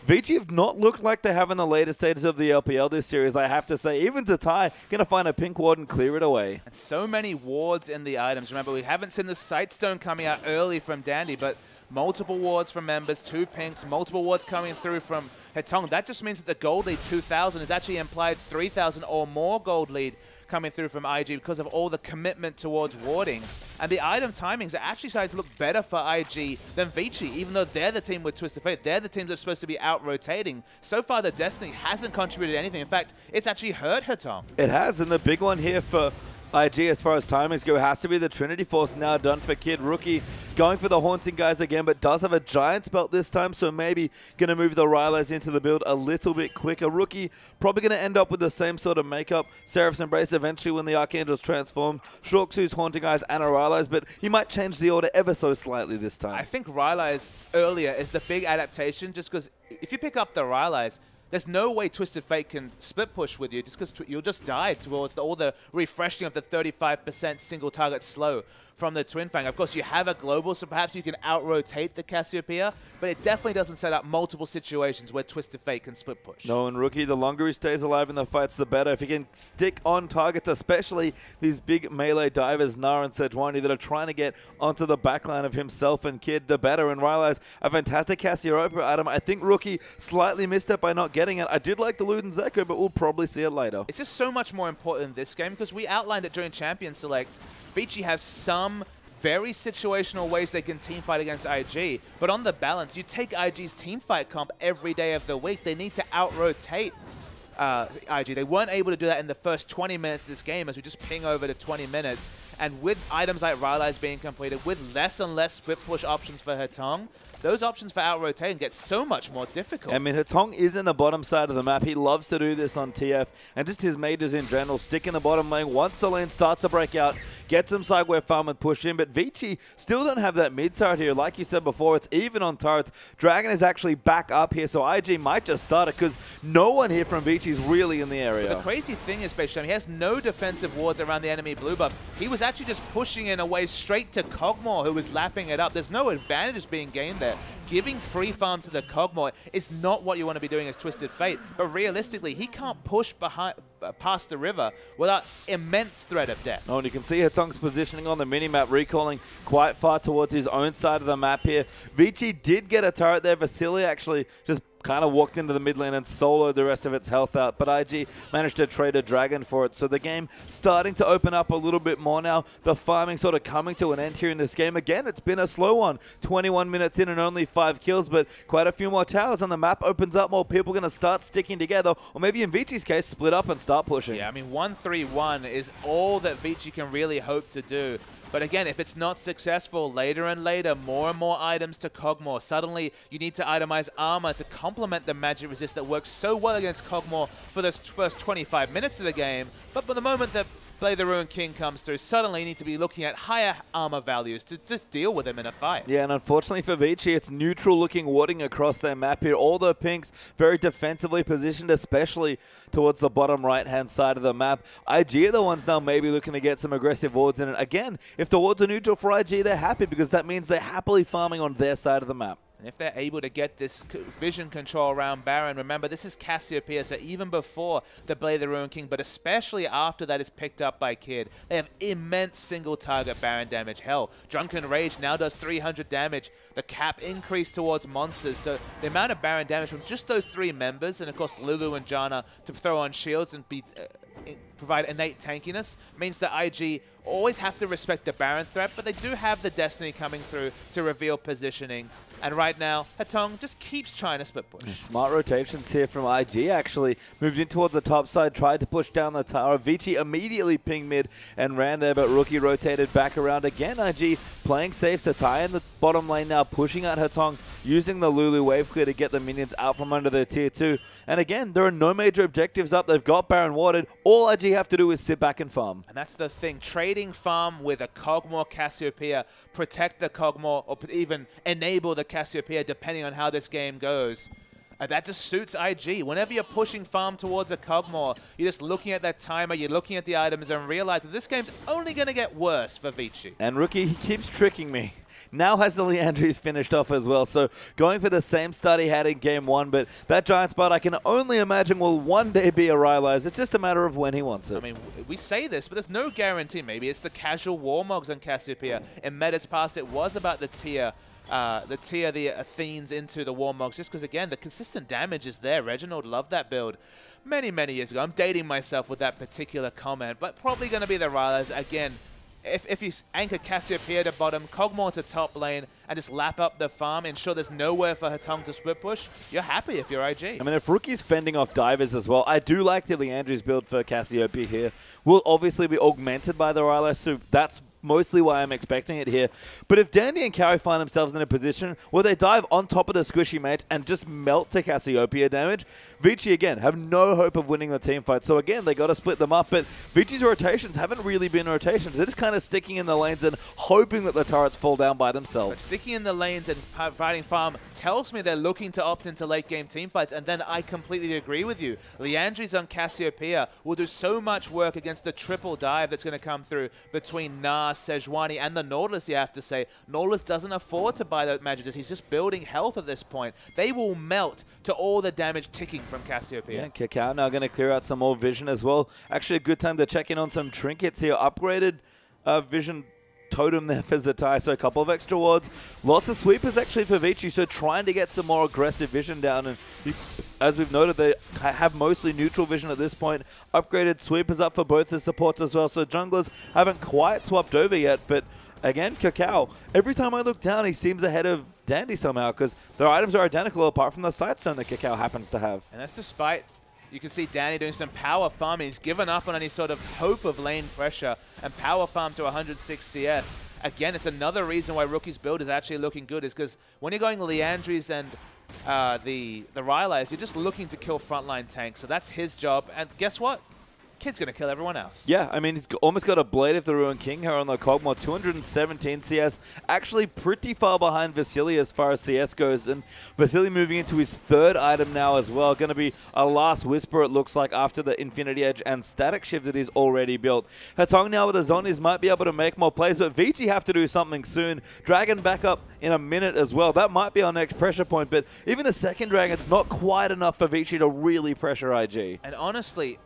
Vichy have not looked like they have in the later stages of the LPL this series, I have to say. Even Zzitai going to find a pink ward and clear it away. And so many wards in the items. Remember, we haven't seen the Sightstone coming out early from Dandy, but multiple wards from members, 2 pinks, multiple wards coming through from HeTong. That just means that the gold lead 2,000 is actually implied 3,000 or more gold lead coming through from IG because of all the commitment towards warding. And the item timings are actually starting to look better for IG than Vichy, even though they're the team with Twisted Fate. They're the teams that are supposed to be out-rotating. So far, the Destiny hasn't contributed anything. In fact, it's actually hurt HeTong. It has, and the big one here for IG as far as timings go has to be the Trinity Force now done for Kid. Rookie going for the Haunting guys again, but does have a Giant's Belt this time, so maybe going to move the Rylai's into the build a little bit quicker. Rookie probably going to end up with the same sort of makeup. Seraph's Embrace eventually when the Archangel's transformed. Shorksu's Haunting guys and a Rylai's, but he might change the order ever so slightly this time. I think Rylai's earlier is the big adaptation, just because if you pick up the Rylai's, there's no way Twisted Fate can split push with you just because you'll just die towards all the refreshing of the 35% single target slow from the Twin Fang. Of course, you have a global, so perhaps you can out-rotate the Cassiopeia, but it definitely doesn't set up multiple situations where Twisted Fate can split push. No, and Rookie, the longer he stays alive in the fights, the better. If he can stick on targets, especially these big melee divers, Gnar and Sejuani, that are trying to get onto the backline of himself and Kid, the better. And Rylai's a fantastic Cassiopeia item. I think Rookie slightly missed it by not getting it. I did like the Luden's Echo, but we'll probably see it later. It's just so much more important in this game because we outlined it during Champion Select. Vichy have some very situational ways they can teamfight against IG, but on the balance, you take IG's teamfight comp every day of the week. They need to out-rotate IG. They weren't able to do that in the first 20 minutes of this game as we just ping over to 20 minutes. And with items like Rylai's being completed, with less and less split push options for HeTong, those options for out-rotating get so much more difficult. I mean, HeTong is in the bottom side of the map. He loves to do this on TF, and just his mages in general stick in the bottom lane. Once the lane starts to break out, get some sideway farm and push in, but Vichy still don't have that mid turret here. Like you said before, it's even on turrets. Dragon is actually back up here, so IG might just start it because no one here from Vichy is really in the area. But the crazy thing is, Beishamp, he has no defensive wards around the enemy blue buff. He was actually just pushing in away straight to Kog'Maw, who was lapping it up. There's no advantages being gained there. Giving free farm to the Kog'Maw is not what you want to be doing as Twisted Fate, but realistically, he can't push behind, past the river without immense threat of death. Oh, and you can see HeTong's positioning on the minimap, recalling quite far towards his own side of the map here. Vichy did get a turret there. Vasilii actually just kind of walked into the mid lane and soloed the rest of its health out, but IG managed to trade a dragon for it. So the game starting to open up a little bit more now. The farming sort of coming to an end here in this game. Again, it's been a slow one. 21 minutes in and only 5 kills, but quite a few more towers, and the map opens up. More people going to start sticking together, or maybe in Vichy's case, split up and start pushing. Yeah, I mean, 1-3-1 is all that Vichy can really hope to do. But again, if it's not successful, later and later, more and more items to Kog'Maw. Suddenly, you need to itemize armor to complement the magic resist that works so well against Kog'Maw for those first 25 minutes of the game. But for the moment that Blade the Ruined King comes through, suddenly you need to be looking at higher armor values to just deal with him in a fight. Yeah, and unfortunately for Vichy, it's neutral-looking warding across their map here. All the pinks very defensively positioned, especially towards the bottom right-hand side of the map. IG are the ones now maybe looking to get some aggressive wards in it. Again, if the wards are neutral for IG, they're happy because that means they're happily farming on their side of the map. And if they're able to get this vision control around Baron, remember, this is Cassiopeia, so even before the Blade of the Ruined King, but especially after that is picked up by Kid, they have immense single-target Baron damage. Hell, Drunken Rage now does 300 damage. The cap increased towards monsters, so the amount of Baron damage from just those 3 members, and of course Lulu and Janna to throw on shields and provide innate tankiness, means that IG always have to respect the Baron threat, but they do have the Destiny coming through to reveal positioning. And right now, HeTong just keeps trying to split push. Smart rotations here from IG, actually. Moved in towards the top side, tried to push down the tower. Vichy immediately pinged mid and ran there, but Rookie rotated back around again. IG playing safe. Zzitai in the bottom lane now, pushing out HeTong, using the Lulu wave clear to get the minions out from under their tier 2. And again, there are no major objectives up. They've got Baron warded. All IG have to do is sit back and farm. And that's the thing. Trading farm with a Kog'Maw Cassiopeia, protect the Kog'Maw, or even enable the Cassiopeia depending on how this game goes. That just suits IG. Whenever you're pushing farm towards a Kog'Maw, you're just looking at that timer, you're looking at the items and realize that this game's only going to get worse for Vichy. And Rookie, he keeps tricking me. Now has the Leandries finished off as well, so going for the same start he had in game 1, but that giant spot I can only imagine will one day be a Rylai's. It's just a matter of when he wants it. I mean, we say this, but there's no guarantee. Maybe it's the casual Warmogs on Cassiopeia. In metas past, it was about the tier the Athenes into the Warmogs, just because, again, the consistent damage is there. Reginald loved that build many, many years ago. I'm dating myself with that particular comment, but probably going to be the Rylai's. Again, if you anchor Cassiopeia to bottom, Kog'Maw to top lane, and just lap up the farm, ensure there's nowhere for HeTong to split push, you're happy if you're IG. I mean, if Rookie's fending off divers as well, I do like the Leandries build for Cassiopeia here. Will obviously be augmented by the Rylai, so that's mostly why I'm expecting it here. But if Dandy and Carry find themselves in a position where they dive on top of the squishy mate and just melt to Cassiopeia damage, Vichy, again, have no hope of winning the team fight. So again, they got to split them up. But Vichy's rotations haven't really been rotations. They're just kind of sticking in the lanes and hoping that the turrets fall down by themselves. But sticking in the lanes and fighting farm tells me they're looking to opt into late game team fights, and then I completely agree with you. Leandries on Cassiopeia will do so much work against the triple dive that's going to come through between Gnar, Sejuani, and the Nautilus, you have to say. Nautilus doesn't afford to buy those Magicers. He's just building health at this point. They will melt to all the damage ticking from Cassiopeia. Yeah, KaKAO now going to clear out some more vision as well. Actually, a good time to check in on some trinkets here. Upgraded vision totem there for Zzitai, so a couple of extra wards. Lots of sweepers actually for Vichy, so trying to get some more aggressive vision down. And as we've noted, they have mostly neutral vision at this point. Upgraded sweepers up for both the supports as well, so junglers haven't quite swapped over yet. But again, KaKAO, every time I look down, he seems ahead of Dandy somehow, because their items are identical apart from the sightstone that KaKAO happens to have. And that's despite, you can see Danny doing some power farming. He's given up on any sort of hope of lane pressure and power farm to 106 CS. Again, it's another reason why Rookie's build is actually looking good, is because when you're going Leandries and the Rylai's, you're just looking to kill frontline tanks. So that's his job. And guess what? Kid's going to kill everyone else. Yeah, I mean, he's almost got a Blade of the Ruined King here on the Kog'Maw, 217 CS. Actually pretty far behind Vasilii as far as CS goes. And Vasilii moving into his third item now as well. Going to be a last whisper, it looks like, after the Infinity Edge and Static Shift that he's already built. HeTong now with the zonies might be able to make more plays, but Vichy have to do something soon. Dragon back up in a minute as well. That might be our next pressure point, but even the second Dragon's not quite enough for Vichy to really pressure IG. And honestly,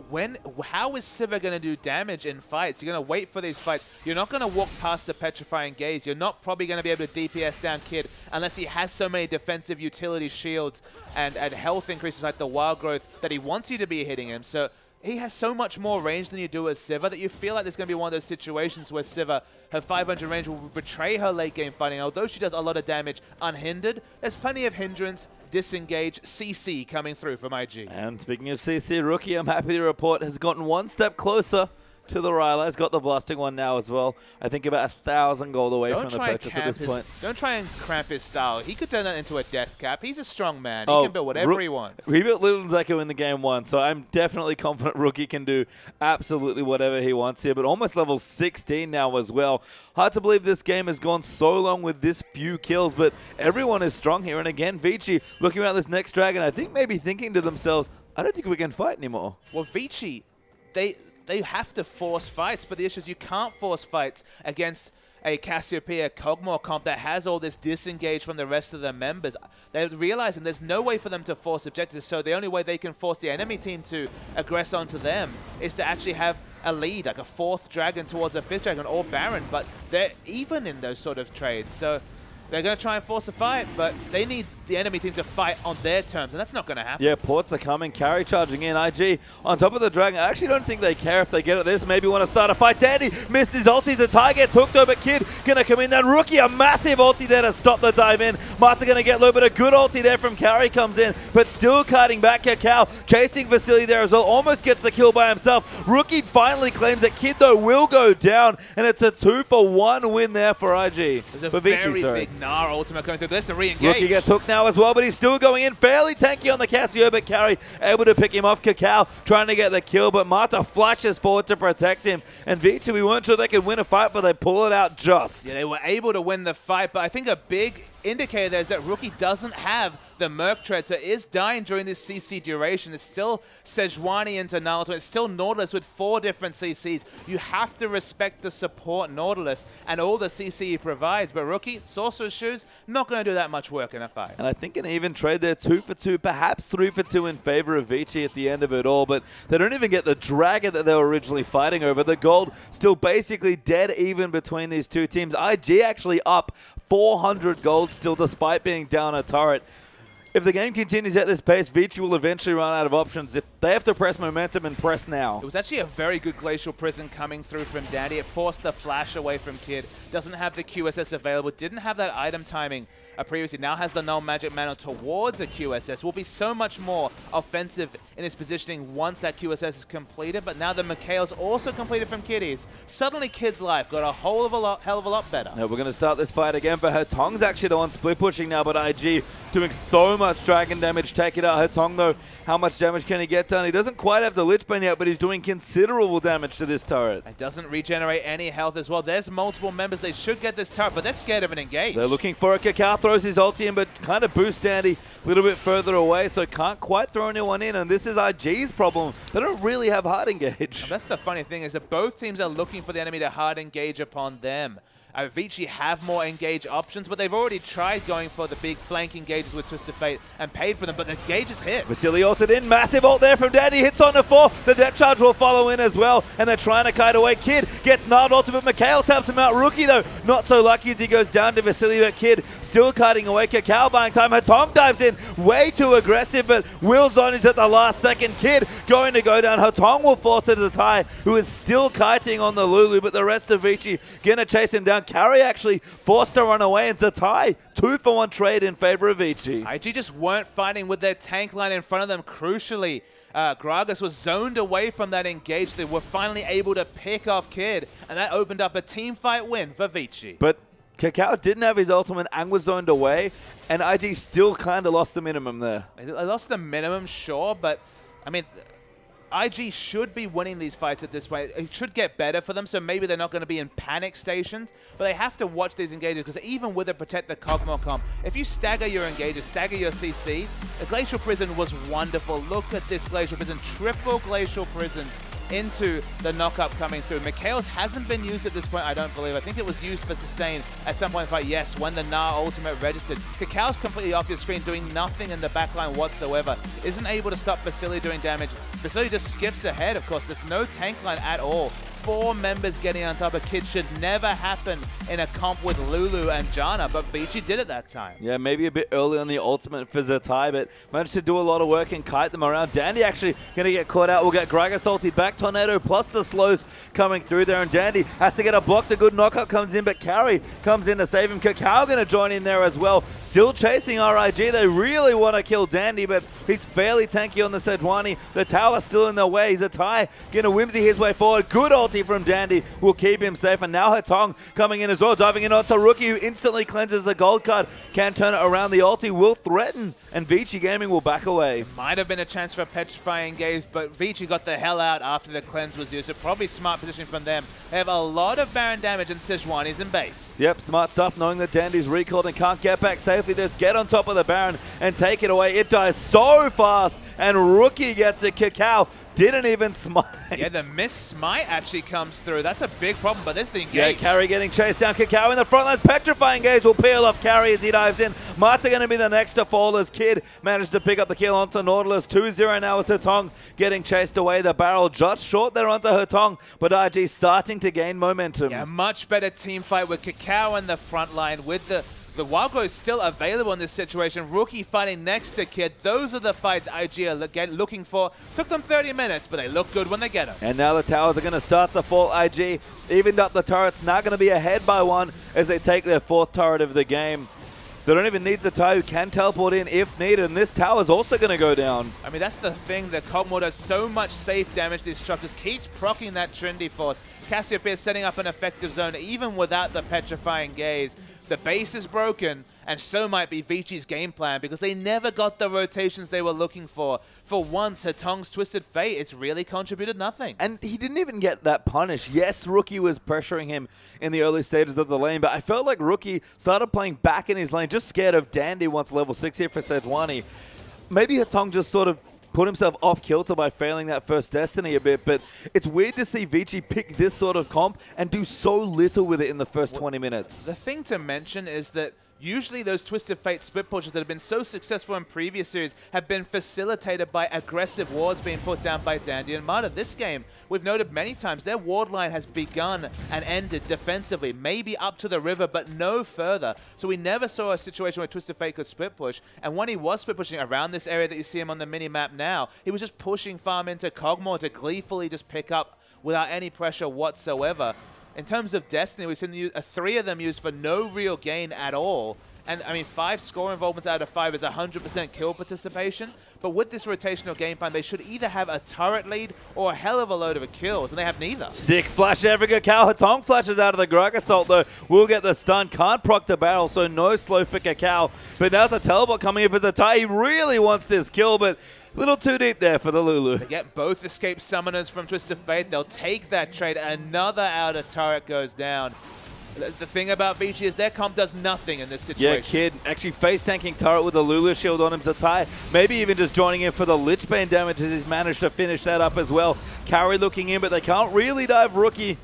how is Sivir going to do damage in fights? You're going to wait for these fights. You're not going to walk past the Petrifying Gaze. You're not probably going to be able to DPS down Kid unless he has so many defensive utility shields and health increases like the Wild Growth that he wants you to be hitting him. So he has so much more range than you do as Sivir that you feel like there's going to be one of those situations where Sivir, her 500 range will betray her late game fighting. Although she does a lot of damage unhindered, there's plenty of hindrance, disengage, CC coming through from IG. And speaking of CC, Rookie, I'm happy to report, has gotten one step closer to the Rylai's. Got the blasting one now as well. I think about 1,000 gold away from the purchase at this point. Don't try and cramp his style. He could turn that into a death cap. He's a strong man. He can build whatever he wants. He built Lulu and Zeko in the game 1, so I'm definitely confident Rookie can do absolutely whatever he wants here, but almost level 16 now as well. Hard to believe this game has gone so long with this few kills, but everyone is strong here. And again, Vichy looking around this next dragon, I think maybe thinking to themselves, I don't think we can fight anymore. Well, Vichy, they have to force fights, but the issue is you can't force fights against a Cassiopeia Kog'Maw comp that has all this disengage from the rest of the members. They're realizing there's no way for them to force objectives, so the only way they can force the enemy team to aggress onto them is to actually have a lead, like a 4th dragon towards a 5th dragon or Baron, but they're even in those sort of trades. So they're going to try and force a fight, but they need the enemy team to fight on their terms, and that's not going to happen. Yeah, ports are coming, carry charging in, IG on top of the Dragon. I actually don't think they care if they get at this. Maybe want to start a fight. Dandy missed his ulti, Zzitai gets hooked over, Kid going to come in, then Rookie, a massive ulti there to stop the dive in. Marta going to get low, but a good ulti there from Carry comes in, but still kiting back. KaKAO chasing Vasilii there as well, almost gets the kill by himself. Rookie finally claims that Kid though will go down, and it's a 2-for-1 win there for IG. There's a for very Vichy, sorry. big Gnar ultimate going through, but there's the re-engage. Rookie gets hooked now as well, but he's still going in. Fairly tanky on the Cassiopeia, but Carry able to pick him off. KaKAO trying to get the kill, but Marta flashes forward to protect him. And Vichy, we weren't sure they could win a fight, but they pull it out just. Yeah, they were able to win the fight, but I think a big indicator there is that Rookie doesn't have the Merc Tread, so it is dying during this CC duration. It's still Sejuani into Nautilus. It's still Nautilus with 4 different CCs. You have to respect the support Nautilus and all the CC he provides, but Rookie, Sorcerer's Shoes, not going to do that much work in a fight. And I think an even trade there, 2-for-2, perhaps 3-for-2 in favor of Vichy at the end of it all, but they don't even get the Dragon that they were originally fighting over. The gold still basically dead even between these two teams. IG actually up 400 gold still, despite being down a turret. If the game continues at this pace, Vichy will eventually run out of options. If they have to press momentum and press now. It was actually a very good Glacial Prison coming through from Dandy. It forced the flash away from Kid. Doesn't have the QSS available. Didn't have that item timing previously. Now has the null magic mana towards a QSS. Will be so much more offensive in his positioning once that QSS is completed. But now the Mikhail's also completed from Kitties. Suddenly Kid's life got a hell of a lot better. Now we're going to start this fight again for HeTong's actually the one split pushing now, but IG doing so much dragon damage. Take it out. HeTong though, how much damage can he get done? He doesn't quite have the Lich Bane yet, but he's doing considerable damage to this turret. It doesn't regenerate any health as well. There's multiple members. They should get this turret, but they're scared of an engage. They're looking for a KaKAO, throws his ulti in, but kind of boosts Dandy a little bit further away, so can't quite throw anyone in, and this is IG's problem. They don't really have hard engage. And that's the funny thing, is that both teams are looking for the enemy to hard engage upon them. Vichy have more engage options, but they've already tried going for the big flank engages with Twisted Fate and paid for them, but the engages hit. Vasilii ulted in, massive ult there from Dandy, hits on the 4. The depth charge will follow in as well, and they're trying to kite away. Kid gets gnarled ultimate. Mikhail's helps him out. Rookie though, not so lucky as he goes down to Vasilii, but Kid still kiting away. KaKAO buying time. HeTong dives in, way too aggressive, but wheels on is at the last second. Kid going to go down. HeTong will fall to Zzitai, who is still kiting on the Lulu, but the rest of Vichy gonna chase him down. Carry actually forced to run away, and Zzitai 2-for-1 trade in favor of Vichy. IG just weren't fighting with their tank line in front of them. Crucially, Gragas was zoned away from that engage. They were finally able to pick off Kid, and that opened up a team fight win for Vichy. But KaKAO didn't have his ultimate and was zoned away, and IG still kind of lost the minimum there. They lost the minimum, sure, but I mean, IG should be winning these fights at this point. It should get better for them, so maybe they're not going to be in panic stations, but they have to watch these engages, because even with the Protect the Kog'Maw comp, if you stagger your engages, stagger your CC, the Glacial Prison was wonderful. Look at this Glacial Prison, triple Glacial Prison into the knockup coming through. Mikhail's hasn't been used at this point, I don't believe. I think it was used for sustain at some point in the fight. Yes, when the Gnar ultimate registered. KaKAO's completely off your screen, doing nothing in the backline whatsoever. Isn't able to stop Vasilii doing damage. Vasilii just skips ahead, of course. There's no tank line at all. 4 members getting on top of Kid should never happen in a comp with Lulu and Janna, but Vichy did it that time. Yeah, maybe a bit early on the ultimate for Zzitai, but managed to do a lot of work and kite them around. Dandy actually going to get caught out. We'll get Gragas ulted back. Tornado plus the slows coming through there, and Dandy has to get a block. The good knockup comes in, but Carry comes in to save him. KaKAO going to join in there as well. Still chasing RIG. They really want to kill Dandy, but he's fairly tanky on the Sejuani. The tower's still in their way. Zzitai going to whimsy his way forward. Good ulti from Dandy will keep him safe, and now HeTong coming in as well, diving in onto Rookie, who instantly cleanses the gold card. Can turn it around. The ulti will threaten, and Vici Gaming will back away. Might have been a chance for a petrifying gaze, but Vichy got the hell out after the cleanse was used. So probably smart positioning from them. They have a lot of Baron damage, and Sejuani's in base. Yep, smart stuff, knowing that Dandy's recalled and can't get back safely. Just get on top of the Baron and take it away. It dies so fast, and Rookie gets it. KaKAO didn't even smite. Yeah, the miss smite actually comes through. That's a big problem, but this is the engage. Yeah, Carry getting chased down. KaKAO in the front line. Petrifying gaze will peel off Carry as he dives in. Marta going to be the next to fall as Kid managed to pick up the kill onto Nautilus. 2-0 now as HeTong getting chased away. The barrel just short there onto HeTong, but IG starting to gain momentum. Yeah, much better team fight with KaKAO in the front line with the The Wild Glow is still available in this situation. Rookie fighting next to Kid. Those are the fights IG are looking for. Took them 30 minutes, but they look good when they get them. And now the towers are going to start to fall. IG evened up the turrets, not going to be ahead by one as they take their 4th turret of the game. They don't even need Zzitai, who can teleport in if needed, and this tower's also going to go down. I mean, that's the thing, that Kog'Maw does so much safe damage to these structures, keeps proccing that Trendy Force. Cassiopeia is setting up an effective zone even without the Petrifying Gaze. The base is broken, and so might be Vici's game plan, because they never got the rotations they were looking for. For once, HeTong's Twisted Fate, it's really contributed nothing. And he didn't even get that punish. Yes, Rookie was pressuring him in the early stages of the lane, but I felt like Rookie started playing back in his lane, just scared of Dandy once level 6 here for Sejuani. Maybe HeTong just sort of put himself off kilter by failing that first Destiny a bit, but it's weird to see Vichy pick this sort of comp and do so little with it in the first 20 minutes. The thing to mention is that usually those Twisted Fate split pushes that have been so successful in previous series have been facilitated by aggressive wards being put down by Dandy and Mata. This game, we've noted many times, their ward line has begun and ended defensively, maybe up to the river, but no further. So we never saw a situation where Twisted Fate could split push. And when he was split pushing around this area that you see him on the mini-map now, he was just pushing farm into Kog'Maw to gleefully just pick up without any pressure whatsoever. In terms of Destiny, we've seen 3 of them used for no real gain at all. And, I mean, 5 score involvements out of 5 is 100% kill participation. But with this rotational game plan, they should either have a turret lead or a hell of a load of kills, and they have neither. Sick flash there for KaKAO. HeTong flashes out of the Gragas ult, though. Will get the stun. Can't proc the barrel, so no slow for KaKAO. But now it's a teleport coming in for Zzitai. He really wants this kill, but a little too deep there for the Lulu. They get both escape summoners from Twisted Fate. They'll take that trade. Another outer turret goes down. The thing about Vichy is their comp does nothing in this situation. Yeah, Kid actually face-tanking turret with a Lulu shield on him. Zzitai maybe even just joining in for the Lich Bane damage as he's managed to finish that up as well. Carry looking in, but they can't really dive Rookie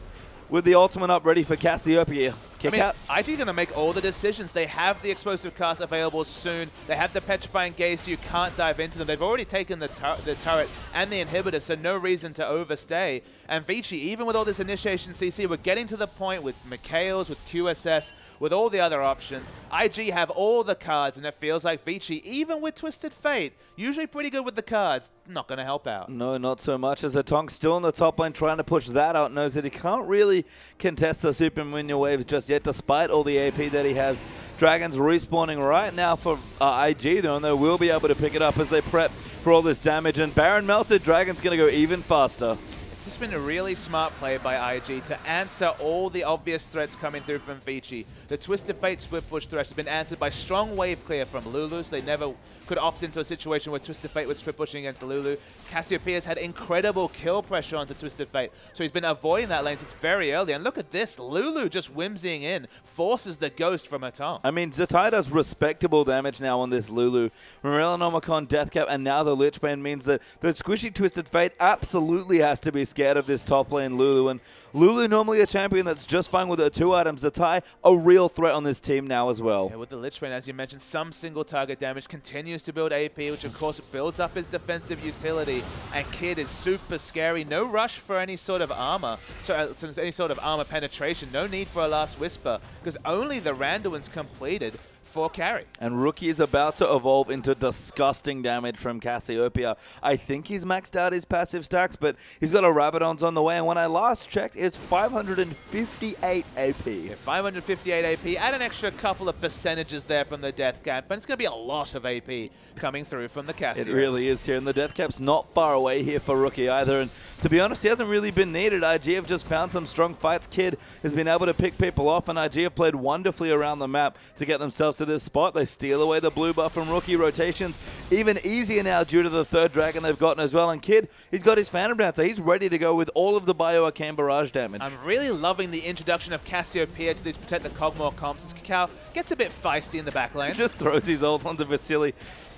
with the ultimate up ready for Cassiopeia. I mean, IG going to make all the decisions. They have the explosive cast available soon. They have the Petrifying Gaze, so you can't dive into them. They've already taken the turret and the inhibitor, so no reason to overstay. And Vichy, even with all this initiation CC, we're getting to the point with Mikhails, with QSS, with all the other options. IG have all the cards, and it feels like Vichy, even with Twisted Fate, usually pretty good with the cards, not going to help out. No, not so much, as HeTong still in the top lane trying to push that out. Knows that he can't really contest the Super Minion waves just yet, despite all the AP that he has. Dragons respawning right now for IG, though, and they will be able to pick it up as they prep for all this damage. And Baron melted, Dragon's going to go even faster. It's just been a really smart play by IG to answer all the obvious threats coming through from Vichy. The Twisted Fate split push threat has been answered by strong wave clear from Lulu, so they never could opt into a situation where Twisted Fate was split pushing against Lulu. Cassiopeia's had incredible kill pressure onto Twisted Fate, so he's been avoiding that lane since very early. And look at this, Lulu just whimsying in, forces the ghost from HeTong. I mean, Zzitai does respectable damage now on this Lulu. Morellonomicon, Deathcap, and now the Lich Bane means that the squishy Twisted Fate absolutely has to be scared of this top lane Lulu. And Lulu, normally a champion that's just fine with her 2 items. Zzitai, a real threat on this team now as well. Yeah, with the Lich Bane, as you mentioned, some single target damage continues to build AP, which of course builds up his defensive utility. And Kid is super scary. No rush for any sort of armor, any sort of armor penetration. No need for a Last Whisper, because only the Randuin's completed for carry. And Rookie is about to evolve into disgusting damage from Cassiopeia. I think he's maxed out his passive stacks, but he's got a Rabadon's on the way, and when I last checked, it's 558 AP. Yeah, 558 AP, add an extra couple of percentages there from the Death Cap, but it's going to be a lot of AP coming through from the Cassio. It really is here, and the Death Cap's not far away here for Rookie either, and to be honest, he hasn't really been needed. IG have just found some strong fights. Kid has been able to pick people off, and IG have played wonderfully around the map to get themselves to this spot. They steal away the blue buff from Rookie. Rotations even easier now due to the 3rd dragon they've gotten as well. And Kid, he's got his Phantom down, so he's ready to go with all of the Bio-Arcane Barrage damage. I'm really loving the introduction of Cassiopeia to these Protect the Kog'Maw comps as KaKAO gets a bit feisty in the back lane. He just throws his ult onto Vasilii.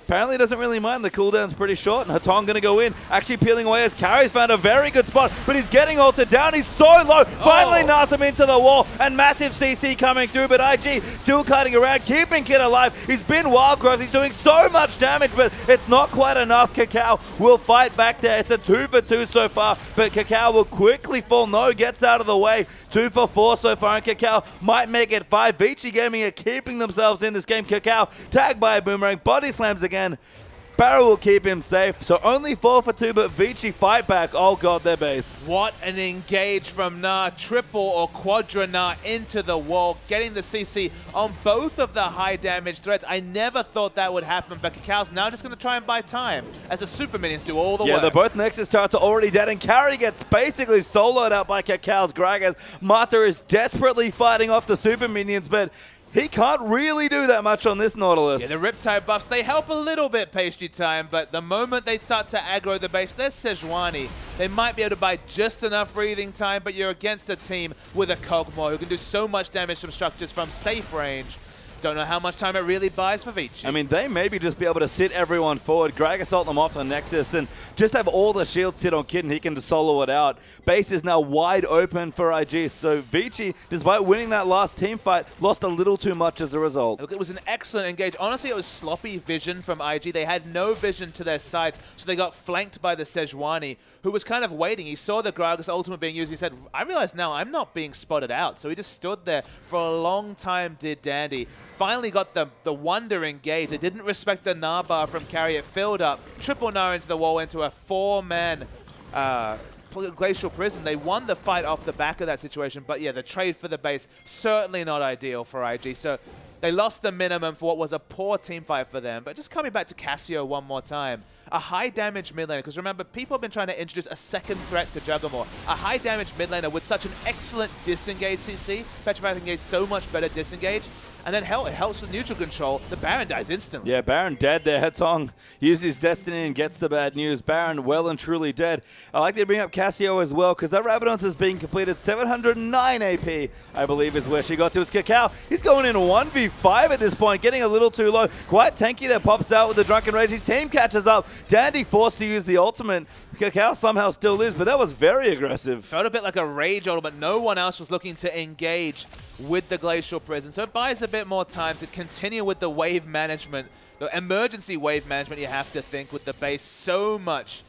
Apparently doesn't really mind. The cooldown's pretty short, and HeTong going to go in. Actually peeling away as Carrie's found a very good spot, but he's getting ulted down. He's so low. Finally knocks him into the wall, and massive CC coming through, but IG still cutting around, keeping Kid alive. He's been wild growth. He's doing so much damage, but it's not quite enough. KaKAO will fight back there. It's a 2 for 2 so far, but KaKAO will quickly fall. No, gets out of the way. 2 for 4 so far, and KaKAO might make it 5. Vici Gaming are keeping themselves in this game. KaKAO tagged by a boomerang, body slams again. Barrow will keep him safe, so only 4 for 2, but Vichy fight back. Oh god, their base. What an engage from Gnar. Triple or quadra Gnar into the wall, getting the CC on both of the high damage threats. I never thought that would happen, but KaKAO's now just going to try and buy time as the super minions do all the work. Yeah, they're both Nexus turrets are already dead, and Carry gets basically soloed out by KaKAO's Gragas. Mata is desperately fighting off the super minions, but he can't really do that much on this Nautilus. Yeah, the Riptide buffs, they help a little bit Pastry Time, but the moment they start to aggro the base, there's Sejuani. They might be able to buy just enough breathing time, but you're against a team with a Kog'Maw who can do so much damage from structures from safe range. Don't know how much time it really buys for Vichy. I mean, they maybe just be able to sit everyone forward, Gragas ult them off the Nexus, and just have all the shields sit on Kid, and he can just solo it out. Base is now wide open for IG, so Vichy, despite winning that last team fight, lost a little too much as a result. Look, it was an excellent engage. Honestly, it was sloppy vision from IG. They had no vision to their sides, so they got flanked by the Sejuani, who was kind of waiting. He saw the Gragas ultimate being used. He said, I realize now I'm not being spotted out. So he just stood there for a long time, did dandy. Finally got the Wonder engage. It didn't respect the Gnar bar from Carry. It filled up. Triple Gnar into the wall, into a 4-man Glacial Prison. They won the fight off the back of that situation. But yeah, the trade for the base, certainly not ideal for IG. So they lost the minimum for what was a poor team fight for them. But just coming back to Cassio one more time. A high damage mid laner, because remember, people have been trying to introduce a second threat to Juggernaut. A high damage mid laner with such an excellent disengage CC. Petrified engage, so much better disengage. And then hell, it helps with neutral control. The Baron dies instantly. Yeah, Baron dead there. HeTong uses Destiny and gets the bad news. Baron well and truly dead. I like to bring up Cassio as well, because that Rabadon has been completed. 709 AP, I believe, is where she got to. It's KaKAO. He's going in 1v5 at this point, getting a little too low. Quite tanky there, pops out with the Drunken Rage. His team catches up. Dandy forced to use the ultimate. KaKAO somehow still lives, but that was very aggressive. Felt a bit like a rage ultimate. No one else was looking to engage with the Glacial Prison, so it buys a bit more time to continue with the wave management, the emergency wave management you have to think with the base so much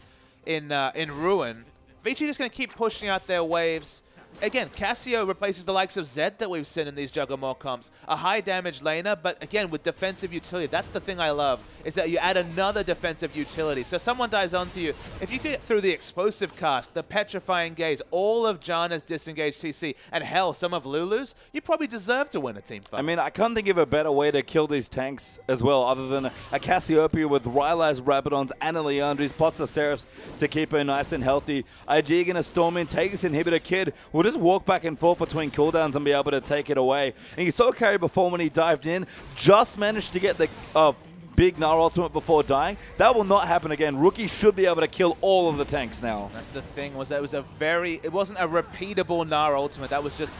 in Ruin. Vichy just going to keep pushing out their waves. Again, Cassio replaces the likes of Zed that we've seen in these Juggernaut comps. A high damage laner, but again, with defensive utility. That's the thing I love, is that you add another defensive utility. So someone dives onto you. If you get through the explosive cast, the petrifying gaze, all of Janna's disengaged CC, and hell, some of Lulu's, you probably deserve to win a team fight. I mean, I can't think of a better way to kill these tanks as well, other than a Cassiopeia with Rylai's, Rabadons, and a Leandri's, pots the Seraphs to keep her nice and healthy. IG gonna storm in, take this inhibitor. Kid will just walk back and forth between cooldowns and be able to take it away. And you saw Carry before when he dived in, just managed to get the big Gnar ultimate before dying. That will not happen again. Rookie should be able to kill all of the tanks now. That's the thing, was that it wasn't a repeatable Gnar ultimate. That was just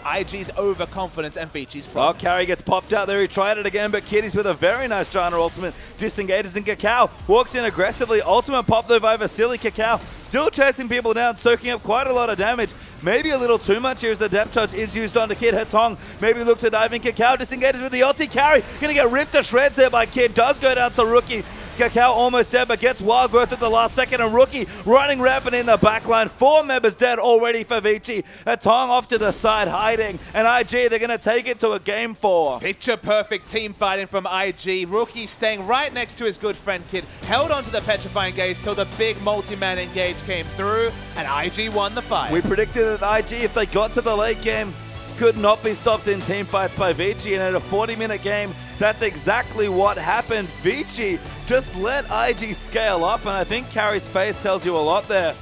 IG's overconfidence and Vichy's problem. Oh, Carry gets popped out there. He tried it again, but Kitties with a very nice Janna ultimate disengages, and KaKAO walks in aggressively. Ultimate pop though by Vasilii. KaKAO still chasing people down, soaking up quite a lot of damage. Maybe a little too much here as the depth charge is used on the Kid. HeTong maybe look to dive in. KaKAO disengages with the ulti. Carry gonna get ripped to shreds there by Kid. Does go down to Rookie. KaKAO almost dead, but gets wild growth at the last second, and Rookie running rapid in the backline. 4 members dead already for Vichy. HeTong off to the side hiding, and IG, they're going to take it to a game 4. Picture perfect team fighting from IG. Rookie staying right next to his good friend Kid, held onto the petrifying gaze till the big multi-man engage came through, and IG won the fight. We predicted that IG, if they got to the late game, could not be stopped in team fights by Vichy, and at a 40-minute game, that's exactly what happened. Vichy just let IG scale up, and I think Carry's face tells you a lot there.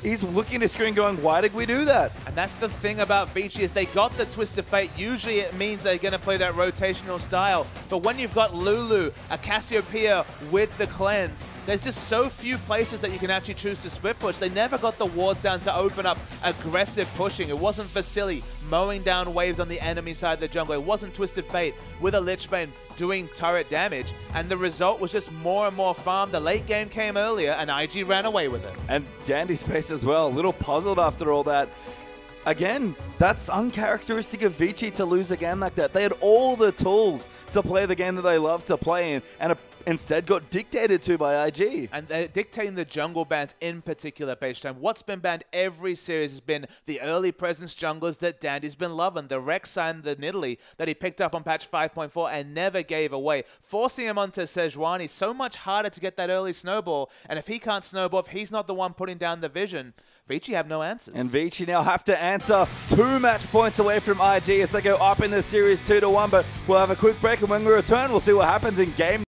He's looking at the screen going, why did we do that? And that's the thing about Vichy is they got the Twist of Fate. Usually it means they're going to play that rotational style. But when you've got Lulu, a Cassiopeia with the cleanse, there's just so few places that you can actually choose to split push. They never got the wards down to open up aggressive pushing. It wasn't Vasilii mowing down waves on the enemy side of the jungle. It wasn't Twisted Fate with a Lich Bane doing turret damage. And the result was just more and more farm. The late game came earlier and IG ran away with it. And Dandy Space as well, a little puzzled after all that. Again, that's uncharacteristic of Vichy to lose a game like that. They had all the tools to play the game that they love to play in, and instead got dictated to by IG. And they're dictating the jungle bans in particular, Page Time. What's been banned every series has been the early presence junglers that Dandy's been loving. The Rek'Sai and the Nidalee that he picked up on patch 5.4 and never gave away. Forcing him onto Sejuani, so much harder to get that early snowball. And if he can't snowball, if he's not the one putting down the vision, Vichy have no answers. And Vichy now have to answer 2 match points away from IG as they go up in the series 2-1. But we'll have a quick break, and when we return, we'll see what happens in game